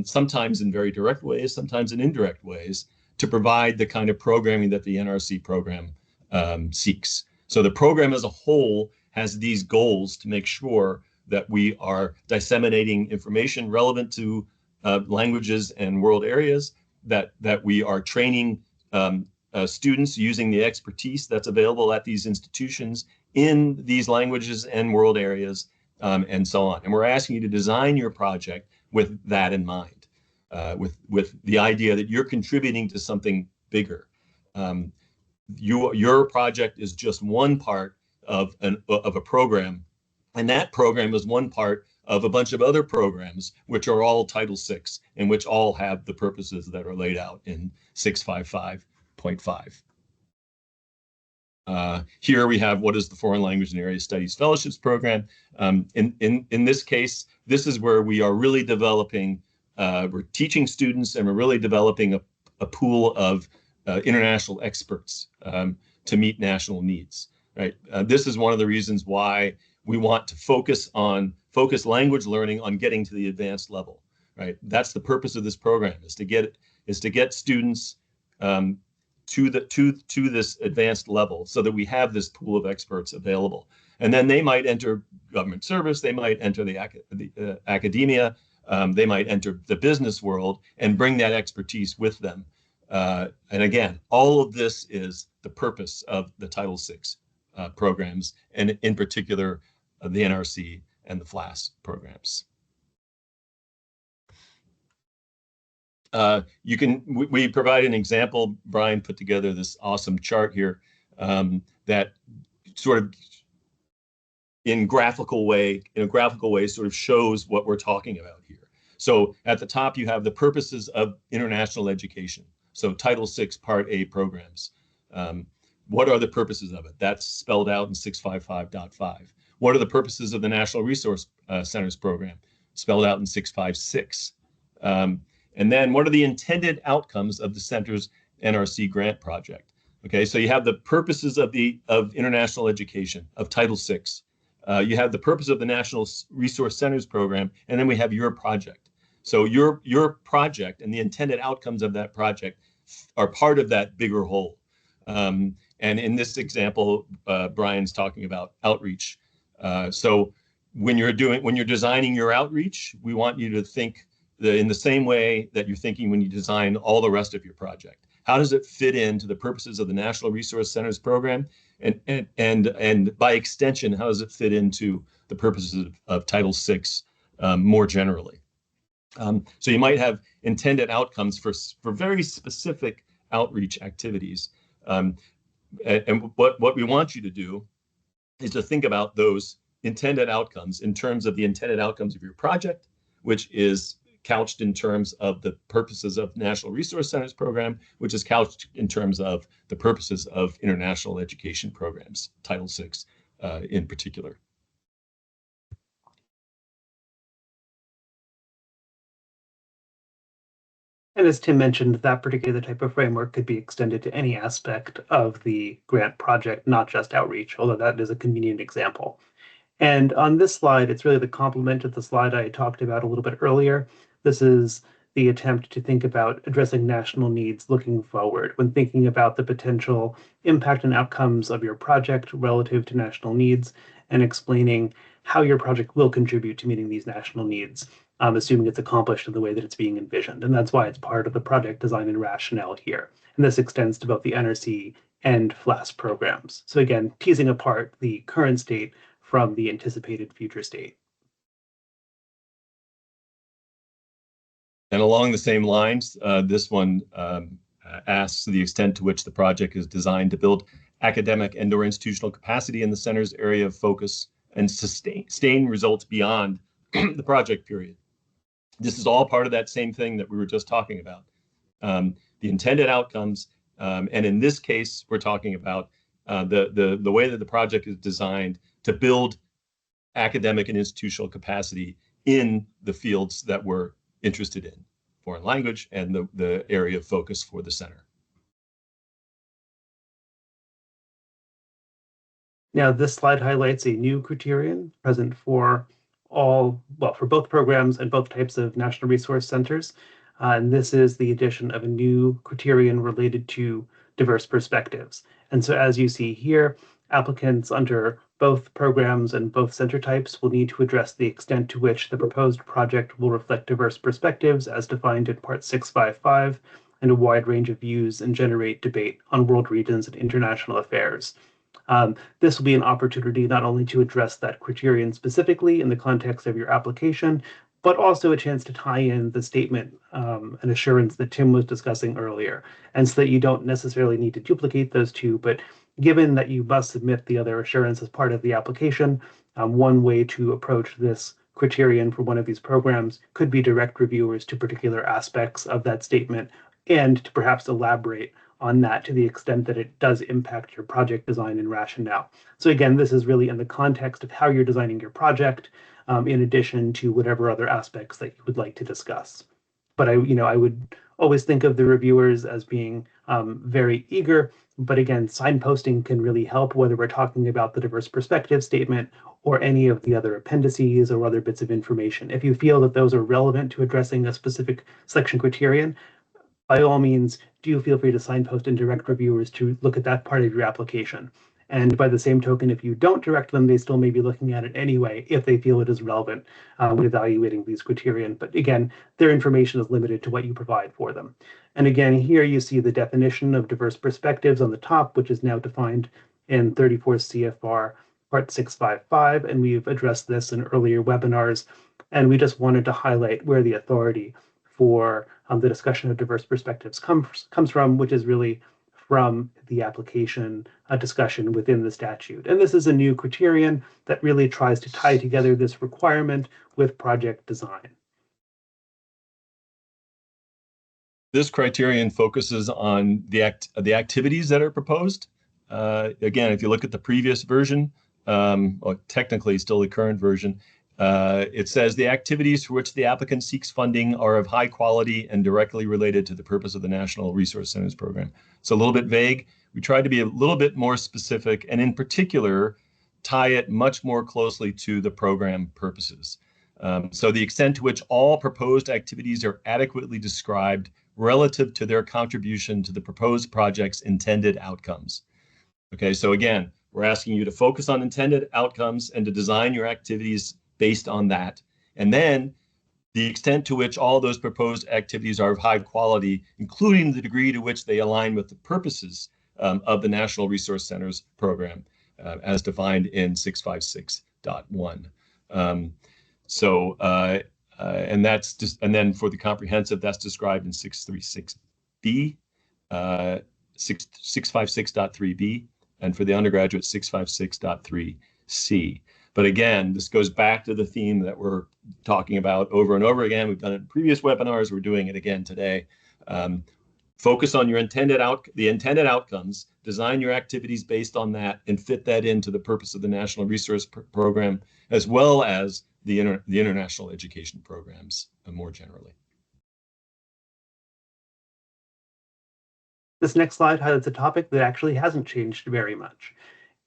sometimes in very direct ways, sometimes in indirect ways, to provide the kind of programming that the NRC program seeks. So the program as a whole has these goals to make sure that we are disseminating information relevant to languages and world areas, that we are training students using the expertise that's available at these institutions in these languages and world areas, and so on. And we're asking you to design your project with that in mind, with the idea that you're contributing to something bigger. Your project is just one part of a program, and that program is one part of a bunch of other programs, which are all Title VI, and which all have the purposes that are laid out in 655.5. Here we have what is the Foreign Language and Area Studies Fellowships Program. In this case, this is where we are really developing, we're teaching students, and we're really developing a pool of international experts to meet national needs, right? This is one of the reasons why we want to focus language learning on getting to the advanced level, right? That's the purpose of this program, is to get students to this advanced level, so that we have this pool of experts available. And then they might enter government service, they might enter the academia, they might enter the business world and bring that expertise with them. And again, all of this is the purpose of the Title VI programs, and in particular, the NRC and the FLAS programs. We provide an example. Brian put together this awesome chart here that sort of in a graphical way sort of shows what we're talking about here. So at the top, you have the purposes of international education. So Title VI Part A programs. What are the purposes of it? That's spelled out in 655.5. What are the purposes of the National Resource Centers program? Spelled out in 656. And then what are the intended outcomes of the center's NRC grant project? Okay, so you have the purposes of international education, of Title VI. You have the purpose of the National Resource Centers program, and then we have your project. So your project and the intended outcomes of that project are part of that bigger whole. And in this example, Brian's talking about outreach. So when you're designing your outreach, we want you to think in the same way that you're thinking when you design all the rest of your project. How does it fit into the purposes of the National Resource Centers program? And by extension, how does it fit into the purposes of Title VI more generally? So you might have intended outcomes for very specific outreach activities. And what we want you to do is to think about those intended outcomes in terms of the intended outcomes of your project, which is couched in terms of the purposes of National Resource Centers program, which is couched in terms of the purposes of international education programs, Title VI in particular. And as Tim mentioned, that particular type of framework could be extended to any aspect of the grant project, not just outreach, although that is a convenient example. And on this slide, it's really the complement to the slide I talked about a little bit earlier. This is the attempt to think about addressing national needs looking forward when thinking about the potential impact and outcomes of your project relative to national needs and explaining how your project will contribute to meeting these national needs, assuming it's accomplished in the way that it's being envisioned. And that's why it's part of the project design and rationale here. And this extends to both the NRC and FLAS programs. So again, teasing apart the current state from the anticipated future state. And along the same lines, this one asks the extent to which the project is designed to build academic and/or institutional capacity in the center's area of focus and sustain results beyond the project period. This is all part of that same thing that we were just talking about. The intended outcomes, and in this case, we're talking about the way that the project is designed to build academic and institutional capacity in the fields that we're interested in, foreign language and the area of focus for the center. Now, this slide highlights a new criterion present for for both programs and both types of national resource centers. And this is the addition of a new criterion related to diverse perspectives. And so as you see here, applicants under both programs and both center types will need to address the extent to which the proposed project will reflect diverse perspectives as defined in Part 655 and a wide range of views and generate debate on world regions and international affairs. This will be an opportunity not only to address that criterion specifically in the context of your application, but also a chance to tie in the statement and assurance that Tim was discussing earlier. And so that you don't necessarily need to duplicate those two, but given that you must submit the other assurance as part of the application, one way to approach this criterion for one of these programs could be direct reviewers to particular aspects of that statement and to perhaps elaborate on that to the extent that it does impact your project design and rationale. So again, this is really in the context of how you're designing your project, in addition to whatever other aspects that you would like to discuss. But I would always think of the reviewers as being very eager. But again, signposting can really help, whether we're talking about the diverse perspective statement or any of the other appendices or other bits of information. If you feel that those are relevant to addressing a specific selection criterion, by all means, do feel free to signpost and direct reviewers to look at that part of your application. And by the same token, if you don't direct them, they still may be looking at it anyway if they feel it is relevant when evaluating these criterion. But again, their information is limited to what you provide for them. And again, here you see the definition of diverse perspectives on the top, which is now defined in 34 CFR Part 655. And we've addressed this in earlier webinars. And we just wanted to highlight where the authority for the discussion of diverse perspectives comes from, which is really from the application discussion within the statute. And this is a new criterion that really tries to tie together this requirement with project design. This criterion focuses on the activities that are proposed. Again, if you look at the previous version, or technically still the current version, it says the activities for which the applicant seeks funding are of high quality and directly related to the purpose of the National Resource Centers program. It's a little bit vague. We tried to be a little bit more specific and in particular, tie it much more closely to the program purposes. So the extent to which all proposed activities are adequately described relative to their contribution to the proposed project's intended outcomes. Okay, so again, we're asking you to focus on intended outcomes and to design your activities based on that. And then the extent to which all those proposed activities are of high quality, including the degree to which they align with the purposes of the National Resource Centers program, as defined in 656.1. And that's just, and then for the comprehensive, that's described in 636B, 656.3B, and for the undergraduate, 656.3C. But again, this goes back to the theme that we're talking about over and over again. We've done it in previous webinars. We're doing it again today. Focus on your intended outcomes, design your activities based on that, and fit that into the purpose of the National Resource Program, as well as the international education programs more generally. This next slide highlights a topic that actually hasn't changed very much.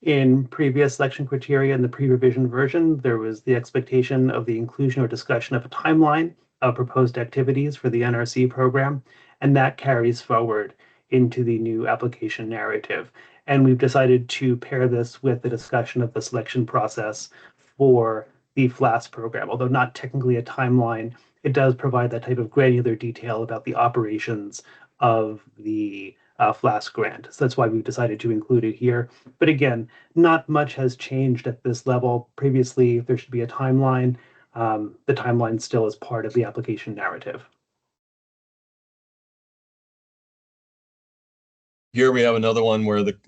In previous selection criteria in the pre-revision version, there was the expectation of the inclusion or discussion of a timeline of proposed activities for the NRC program, and that carries forward into the new application narrative. And we've decided to pair this with the discussion of the selection process for the FLAS program. Although not technically a timeline, it does provide that type of granular detail about the operations of the FLAS grant. So that's why we've decided to include it here. But again, not much has changed at this level. Previously, there should be a timeline. The timeline still is part of the application narrative. Here we have another one where the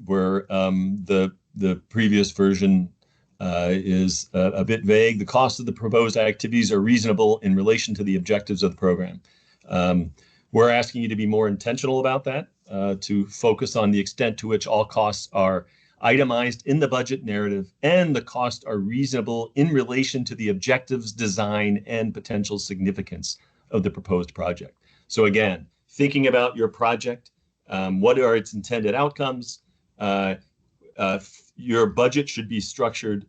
previous version is a bit vague. The cost of the proposed activities are reasonable in relation to the objectives of the program. We're asking you to be more intentional about that, to focus on the extent to which all costs are itemized in the budget narrative and the costs are reasonable in relation to the objectives, design, and potential significance of the proposed project. So again, thinking about your project, what are its intended outcomes? Your budget should be structured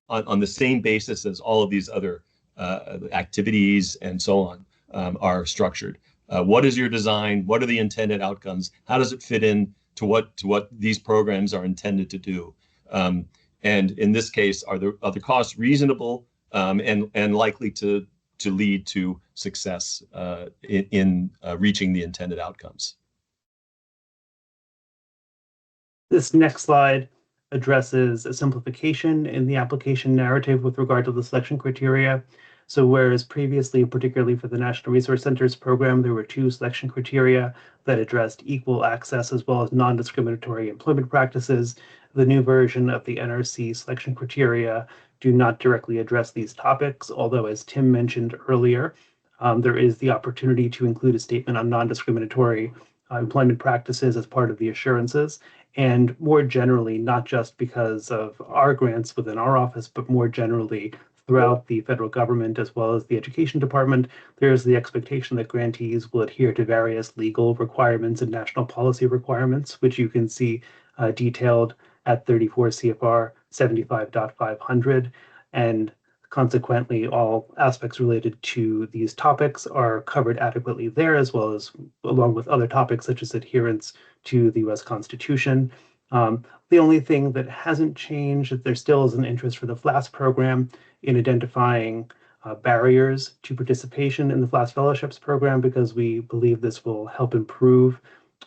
on the same basis as all of these other activities and so on are structured. What is your design? What are the intended outcomes? How does it fit in to what these programs are intended to do? And in this case, are the costs reasonable and likely to lead to success in reaching the intended outcomes? This next slide addresses a simplification in the application narrative with regard to the selection criteria. So whereas previously, particularly for the National Resource Centers program, there were 2 selection criteria that addressed equal access as well as non-discriminatory employment practices, the new version of the NRC selection criteria do not directly address these topics, although as Tim mentioned earlier, there is the opportunity to include a statement on non-discriminatory employment practices as part of the assurances. And more generally, not just because of our grants within our office, but more generally throughout the federal government as well as the education department, there's the expectation that grantees will adhere to various legal requirements and national policy requirements, which you can see detailed at 34 CFR 75.500. And consequently, all aspects related to these topics are covered adequately there, as well as along with other topics such as adherence to the U.S. Constitution. The only thing that hasn't changed is there still is an interest for the FLAS program in identifying barriers to participation in the FLAS Fellowships program, because we believe this will help improve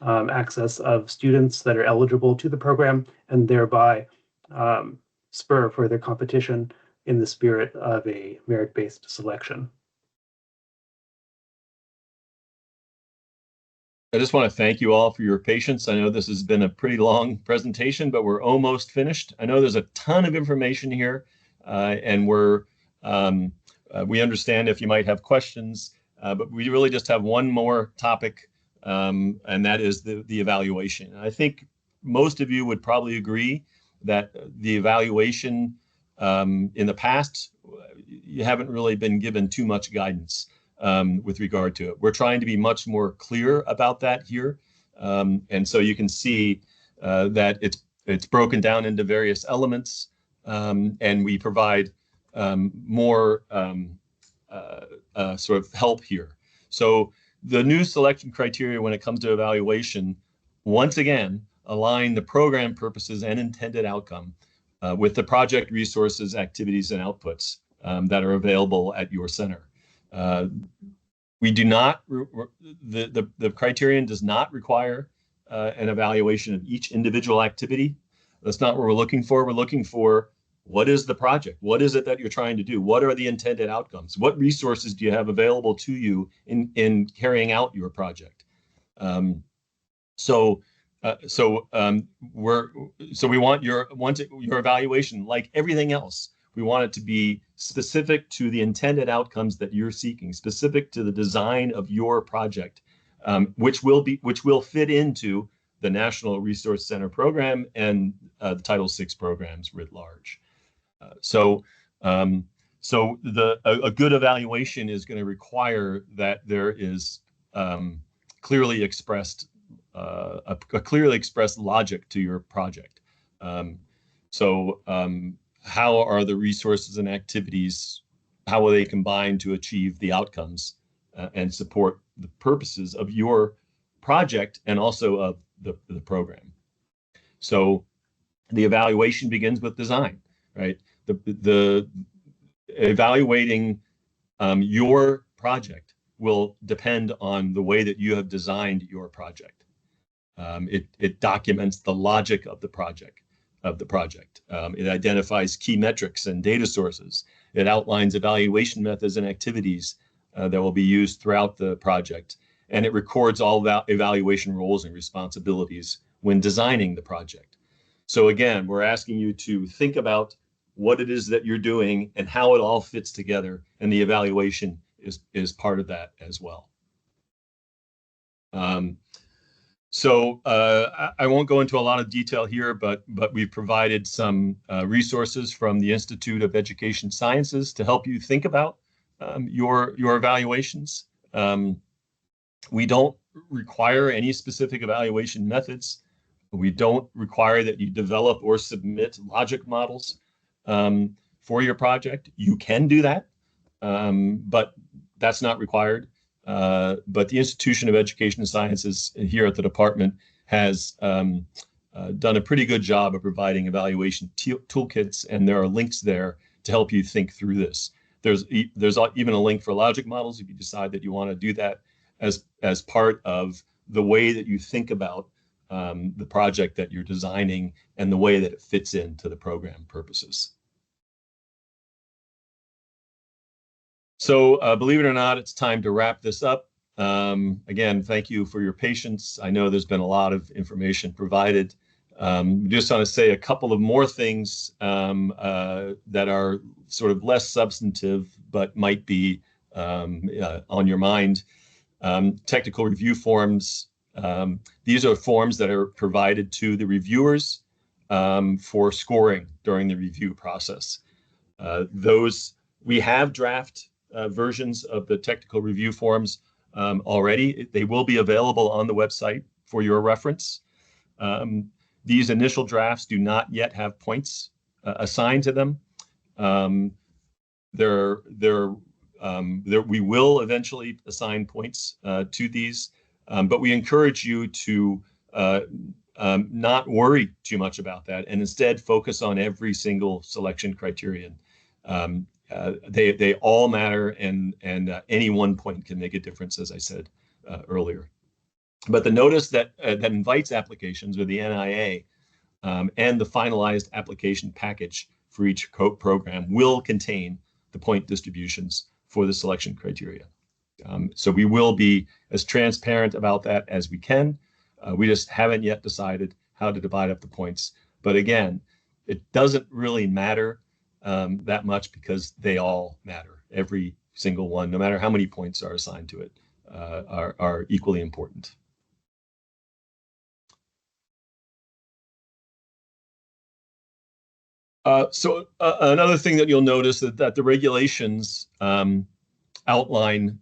access of students that are eligible to the program and thereby spur further competition in the spirit of a merit-based selection. I just want to thank you all for your patience. I know this has been a pretty long presentation, but we're almost finished. I know there's a ton of information here, and we understand if you might have questions, but we really just have one more topic, and that is the evaluation. And I think most of you would probably agree that the evaluation in the past, you haven't really been given too much guidance with regard to it. We're trying to be much more clear about that here. And so you can see that it's broken down into various elements, and we provide more sort of help here. So the new selection criteria when it comes to evaluation, once again, align the program purposes and intended outcome with the project resources, activities, and outputs that are available at your center. We do not, the criterion does not require an evaluation of each individual activity. That's not what we're looking for. We're looking for, what is the project? What is it that you're trying to do? What are the intended outcomes? What resources do you have available to you in carrying out your project? So we want your evaluation, like everything else. We want it to be specific to the intended outcomes that you're seeking, specific to the design of your project, which will fit into the National Resource Center program and the Title VI programs writ large. So a good evaluation is going to require that there is clearly expressed a clearly expressed logic to your project. How are the resources and activities, how will they combine to achieve the outcomes and support the purposes of your project and also of the program? So the evaluation begins with design, right? The evaluating your project will depend on the way that you have designed your project. It documents the logic of the project. It identifies key metrics and data sources. It outlines evaluation methods and activities that will be used throughout the project. And it records all evaluation roles and responsibilities when designing the project. So again, we're asking you to think about what it is that you're doing and how it all fits together. And the evaluation is part of that as well. I won't go into a lot of detail here, but we've provided some resources from the Institute of Education Sciences to help you think about your evaluations. We don't require any specific evaluation methods. We don't require that you develop or submit logic models for your project. You can do that, but that's not required. But the Institution of Education and Sciences here at the department has done a pretty good job of providing evaluation toolkits, and there are links there to help you think through this. There's even a link for logic models if you decide that you want to do that as part of the way that you think about the project that you're designing and the way that it fits into the program purposes. So believe it or not, it's time to wrap this up. Again, thank you for your patience. I know there's been a lot of information provided. Just want to say a couple of more things that are sort of less substantive, but might be on your mind. Technical review forms. These are forms that are provided to the reviewers for scoring during the review process. We have draft versions of the technical review forms already. They will be available on the website for your reference. These initial drafts do not yet have points assigned to them. We will eventually assign points to these, but we encourage you to not worry too much about that and instead focus on every single selection criterion. They all matter, and any one point can make a difference, as I said earlier. But the notice that invites applications, or the NIA, and the finalized application package for each program will contain the point distributions for the selection criteria. So we will be as transparent about that as we can. We just haven't yet decided how to divide up the points. But again, it doesn't really matter that much because they all matter. Every single one, no matter how many points are assigned to it, are equally important. Another thing that you'll notice is that the regulations outline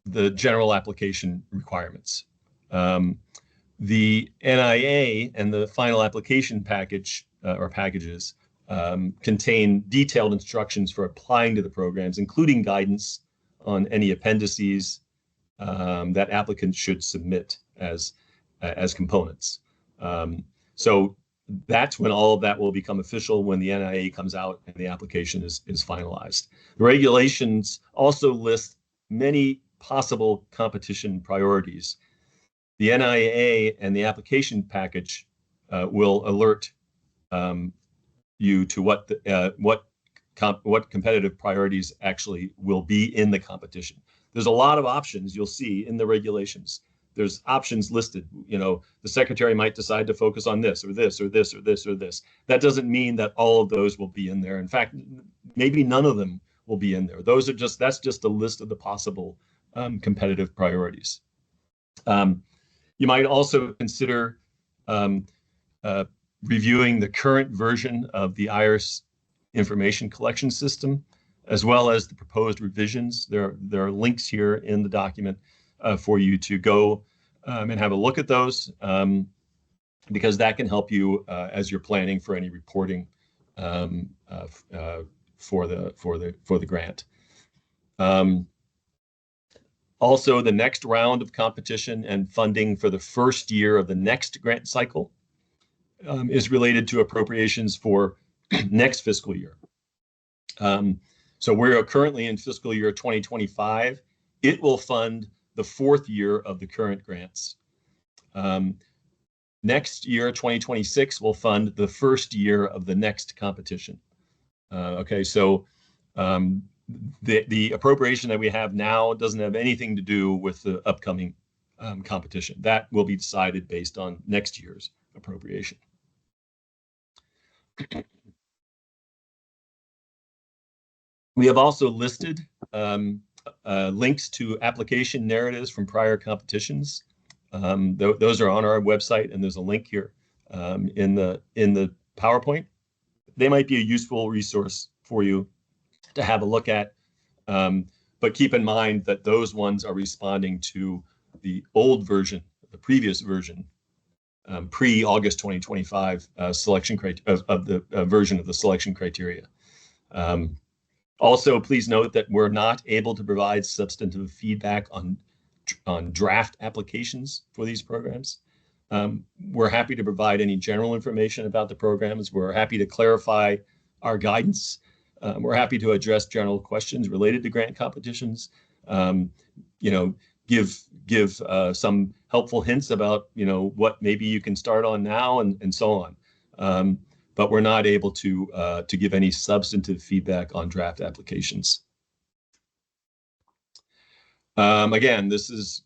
the general application requirements. The NIA and the final application package or packages contain detailed instructions for applying to the programs, including guidance on any appendices that applicants should submit as components. So that's when all of that will become official, when the NIA comes out and the application is finalized. The regulations also list many possible competition priorities. The NIA and the application package will alert you to what competitive priorities actually will be in the competition. There's a lot of options you'll see in the regulations. There's options listed. You know, the secretary might decide to focus on this or this or this or this or this. That doesn't mean that all of those will be in there. In fact, maybe none of them will be in there. That's just a list of the possible competitive priorities. You might also consider reviewing the current version of the IRS information collection system, as well as the proposed revisions. There are links here in the document for you to go and have a look at those, because that can help you as you're planning for any reporting for the grant. Also, the next round of competition and funding for the first year of the next grant cycle is related to appropriations for next fiscal year. So we're currently in fiscal year 2025. It will fund the fourth year of the current grants. Next year, 2026, will fund the first year of the next competition. Okay, so the appropriation that we have now doesn't have anything to do with the upcoming competition. That will be decided based on next year's appropriation. We have also listed links to application narratives from prior competitions. Those are on our website, and there's a link here in the PowerPoint. They might be a useful resource for you to have a look at, but keep in mind that those ones are responding to the old version, the previous version, pre-August 2025 selection of the version of the selection criteria. Also, please note that we're not able to provide substantive feedback on draft applications for these programs. We're happy to provide any general information about the programs. We're happy to clarify our guidance. We're happy to address general questions related to grant competitions. Give some helpful hints about what maybe you can start on now and so on. But we're not able to give any substantive feedback on draft applications. Again, this is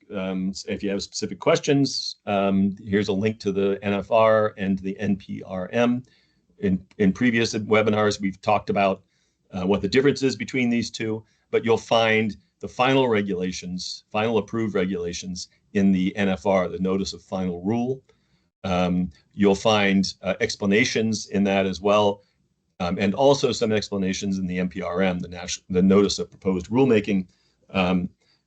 if you have specific questions. Here's a link to the NFR and the NPRM. In previous webinars, we've talked about what the difference is between these two, but you'll find the final regulations, final approved regulations in the NFR, the Notice of Final Rule. You'll find explanations in that as well, and also some explanations in the NPRM, the Notice of Proposed Rulemaking,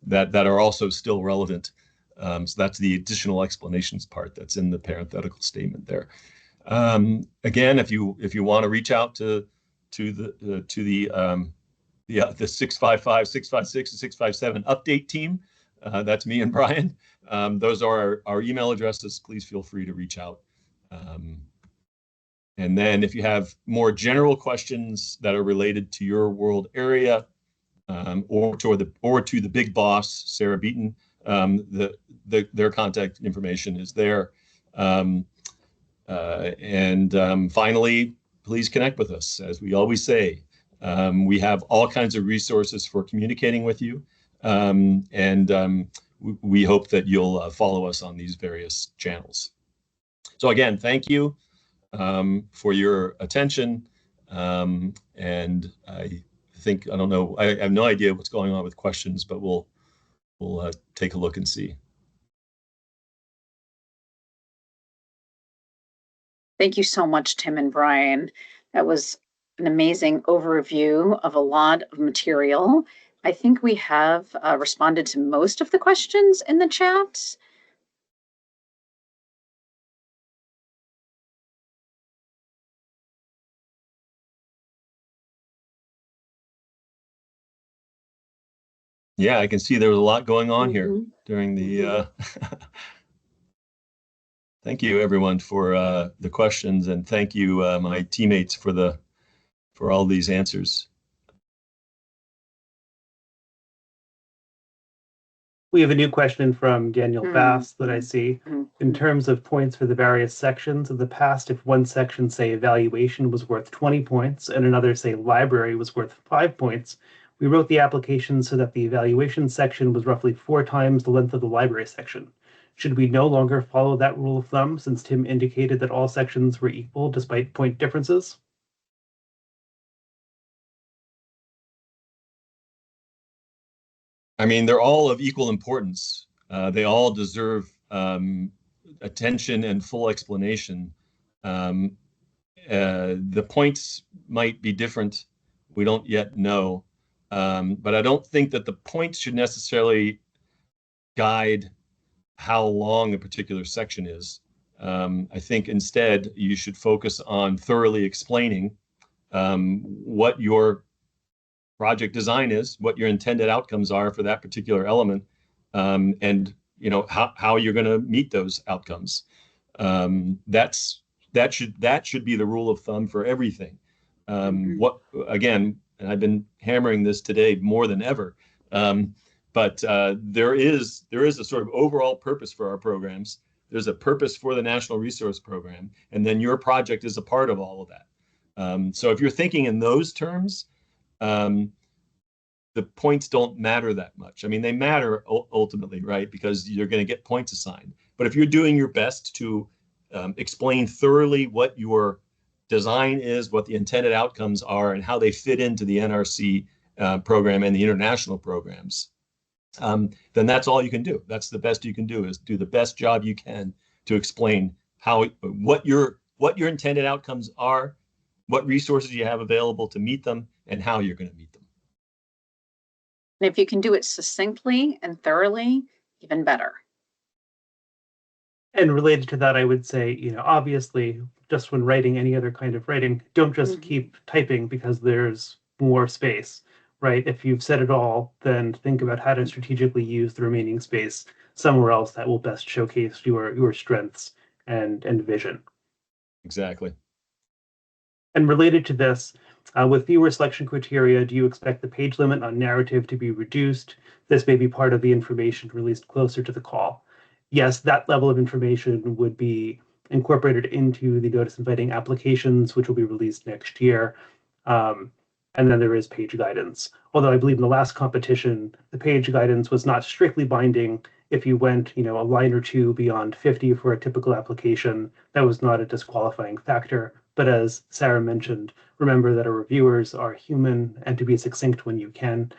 that are also still relevant. So that's the additional explanations part that's in the parenthetical statement there. Again, if you want to reach out to the 655, 656, and 657 update team, that's me and Brian. Those are our email addresses. Please feel free to reach out. And then if you have more general questions that are related to your world area, or to the big boss, Sarah Beaton, their contact information is there. Finally, please connect with us. As we always say, we have all kinds of resources for communicating with you, we hope that you'll follow us on these various channels. So again, thank you for your attention, and I don't know, I have no idea what's going on with questions, but we'll take a look and see. Thank you so much, Tim and Brian. That was an amazing overview of a lot of material. I think we have responded to most of the questions in the chat. Yeah, I can see there was a lot going on here during the. Thank you, everyone, for the questions, and thank you, my teammates, for all these answers. We have a new question from Daniel Bass that I see. In terms of points for the various sections, in the past, if one section, say evaluation, was worth 20 points and another, say library, was worth 5 points, we wrote the application so that the evaluation section was roughly 4 times the length of the library section. Should we no longer follow that rule of thumb since Tim indicated that all sections were equal despite point differences? I mean, they're all of equal importance. They all deserve attention and full explanation. The points might be different. We don't yet know. But I don't think that the points should necessarily guide how long a particular section is. I think instead you should focus on thoroughly explaining what your project design is, what your intended outcomes are for that particular element, and how you're going to meet those outcomes. That should be the rule of thumb for everything. What again, and I've been hammering this today more than ever, but there is a sort of overall purpose for our programs. There's a purpose for the National Resource Program, and then your project is a part of all of that. So if you're thinking in those terms, the points don't matter that much. I mean, they matter ultimately, right? Because you're going to get points assigned. But if you're doing your best to explain thoroughly what your design is, what the intended outcomes are, and how they fit into the NRC program and the international programs, then that's all you can do. That's the best you can do, is do the best job you can to explain what your intended outcomes are, what resources you have available to meet them, and how you're going to meet them. And if you can do it succinctly and thoroughly, even better. And related to that, I would say, obviously, just when writing any other kind of writing, don't just keep typing because there's more space, right? If you've said it all, then think about how to strategically use the remaining space somewhere else that will best showcase your strengths and vision. Exactly. And related to this, with fewer selection criteria, do you expect the page limit on narrative to be reduced? This may be part of the information released closer to the call. Yes, that level of information would be incorporated into the notice inviting applications, which will be released next year. And then there is page guidance. Although I believe in the last competition, the page guidance was not strictly binding. If you went, a line or two beyond 50 for a typical application, that was not a disqualifying factor. But as Sarah mentioned, remember that our reviewers are human, and to be succinct when you can,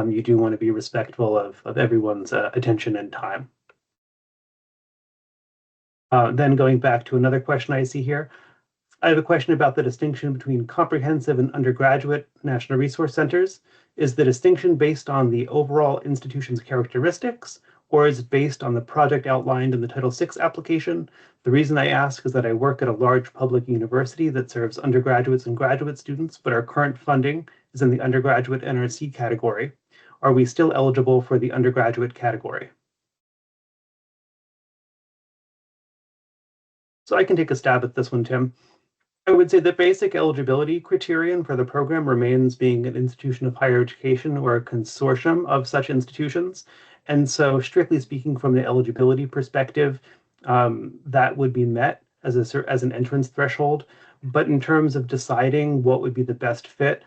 you do want to be respectful of everyone's attention and time. Then going back to another question I see here, I have a question about the distinction between comprehensive and undergraduate national resource centers. Is the distinction based on the overall institution's characteristics, or is it based on the project outlined in the Title VI application? The reason I ask is that I work at a large public university that serves undergraduates and graduate students, but our current funding is in the undergraduate NRC category. Are we still eligible for the undergraduate category? So I can take a stab at this one, Tim. I would say the basic eligibility criterion for the program remains being an institution of higher education or a consortium of such institutions. And so strictly speaking, from the eligibility perspective, that would be met as an entrance threshold. But in terms of deciding what would be the best fit,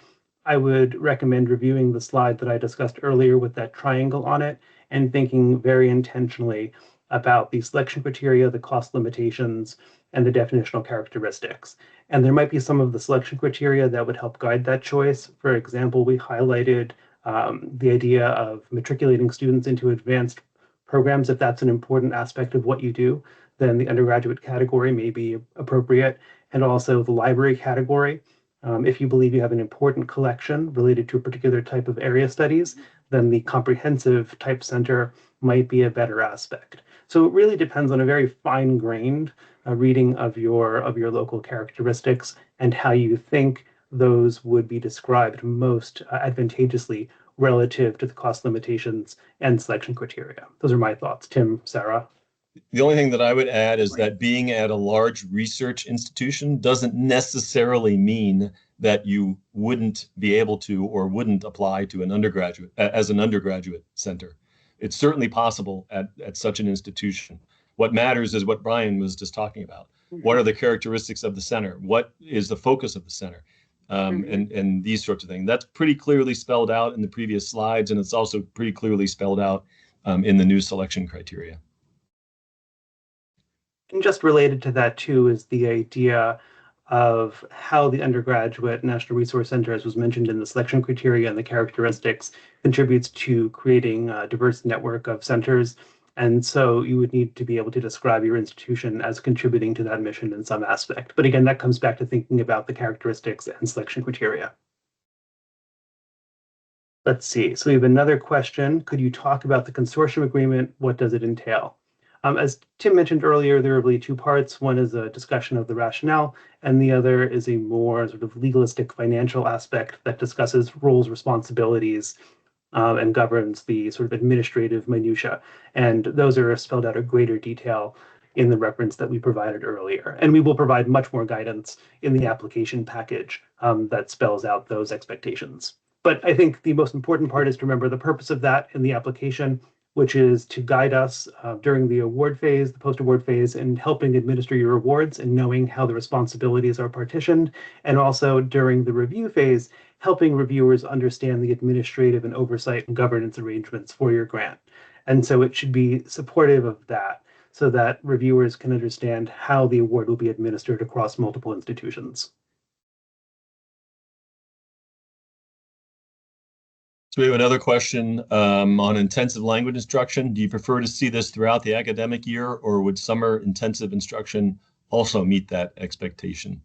I would recommend reviewing the slide that I discussed earlier with that triangle on it and thinking very intentionally about the selection criteria, the cost limitations, and the definitional characteristics. And there might be some of the selection criteria that would help guide that choice. For example, we highlighted the idea of matriculating students into advanced programs. If that's an important aspect of what you do, then the undergraduate category may be appropriate, and also the library category. If you believe you have an important collection related to a particular type of area studies, then the comprehensive type center might be a better aspect. So it really depends on a very fine-grained reading of your local characteristics and how you think those would be described most advantageously relative to the cost limitations and selection criteria. Those are my thoughts. Tim, Sarah? The only thing that I would add is that being at a large research institution doesn't necessarily mean that you wouldn't be able to or wouldn't apply to an undergraduate as an undergraduate center. It's certainly possible at such an institution. What matters is what Brian was just talking about. What are the characteristics of the center? What is the focus of the center? And these sorts of things. That's pretty clearly spelled out in the previous slides, and it's also pretty clearly spelled out in the new selection criteria. And just related to that too is the idea of how the undergraduate National Resource Center, as was mentioned in the selection criteria and the characteristics, contributes to creating a diverse network of centers. And so you would need to be able to describe your institution as contributing to that mission in some aspect. But again, that comes back to thinking about the characteristics and selection criteria. Let's see. So we have another question. Could you talk about the consortium agreement? What does it entail? As Tim mentioned earlier, there are really two parts. One is a discussion of the rationale, and the other is a more sort of legalistic financial aspect that discusses roles, responsibilities, and governs the sort of administrative minutia. And those are spelled out in greater detail in the reference that we provided earlier. And we will provide much more guidance in the application package that spells out those expectations. But I think the most important part is to remember the purpose of that in the application, which is to guide us during the award phase, the post-award phase, and helping administer your awards and knowing how the responsibilities are partitioned, and also during the review phase, helping reviewers understand the administrative and oversight and governance arrangements for your grant. And so it should be supportive of that so that reviewers can understand how the award will be administered across multiple institutions. So we have another question on intensive language instruction. Do you prefer to see this throughout the academic year, or would summer intensive instruction also meet that expectation?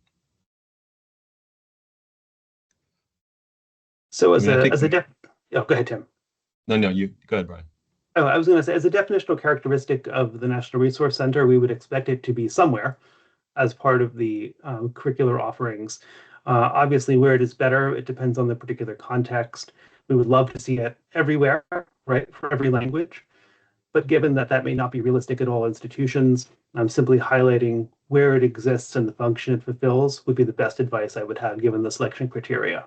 So go ahead, Tim. No, you go ahead, Brian. Oh, I was going to say, as a definitional characteristic of the National Resource Center, we would expect it to be somewhere as part of the curricular offerings. Obviously, where it is better, it depends on the particular context. We would love to see it everywhere, right, for every language. But given that that may not be realistic at all institutions, I'm simply highlighting where it exists and the function it fulfills would be the best advice I would have given the selection criteria.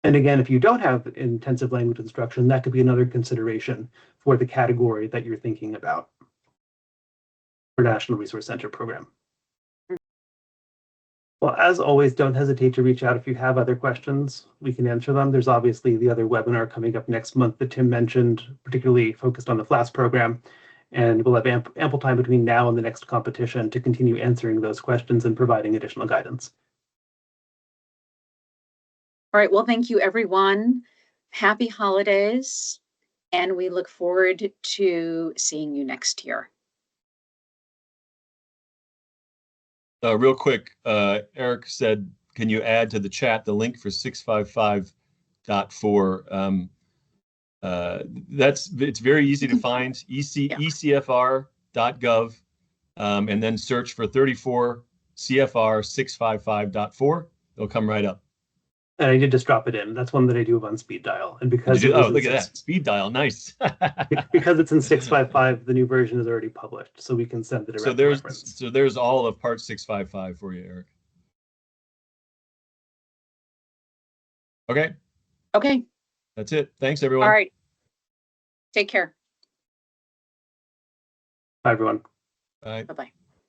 And again, if you don't have intensive language instruction, that could be another consideration for the category that you're thinking about for National Resource Center program. Well, as always, don't hesitate to reach out if you have other questions. We can answer them. There's obviously the other webinar coming up next month that Tim mentioned, particularly focused on the FLAS program. And we'll have ample time between now and the next competition to continue answering those questions and providing additional guidance. All right, well, thank you, everyone. Happy holidays, and we look forward to seeing you next year. Real quick, Eric said, can you add to the chat the link for 655.4? It's very easy to find, ecfr.gov, and then search for 34 CFR 655.4. It'll come right up. And I did just drop it in. That's one that I do on speed dial. And because look at that, speed dial, nice. Because it's in 655, the new version is already published, so we can send it around. So there's all of part 655 for you, Eric. Okay. Okay. That's it. Thanks, everyone. All right. Take care. Bye, everyone. Bye. Bye-bye.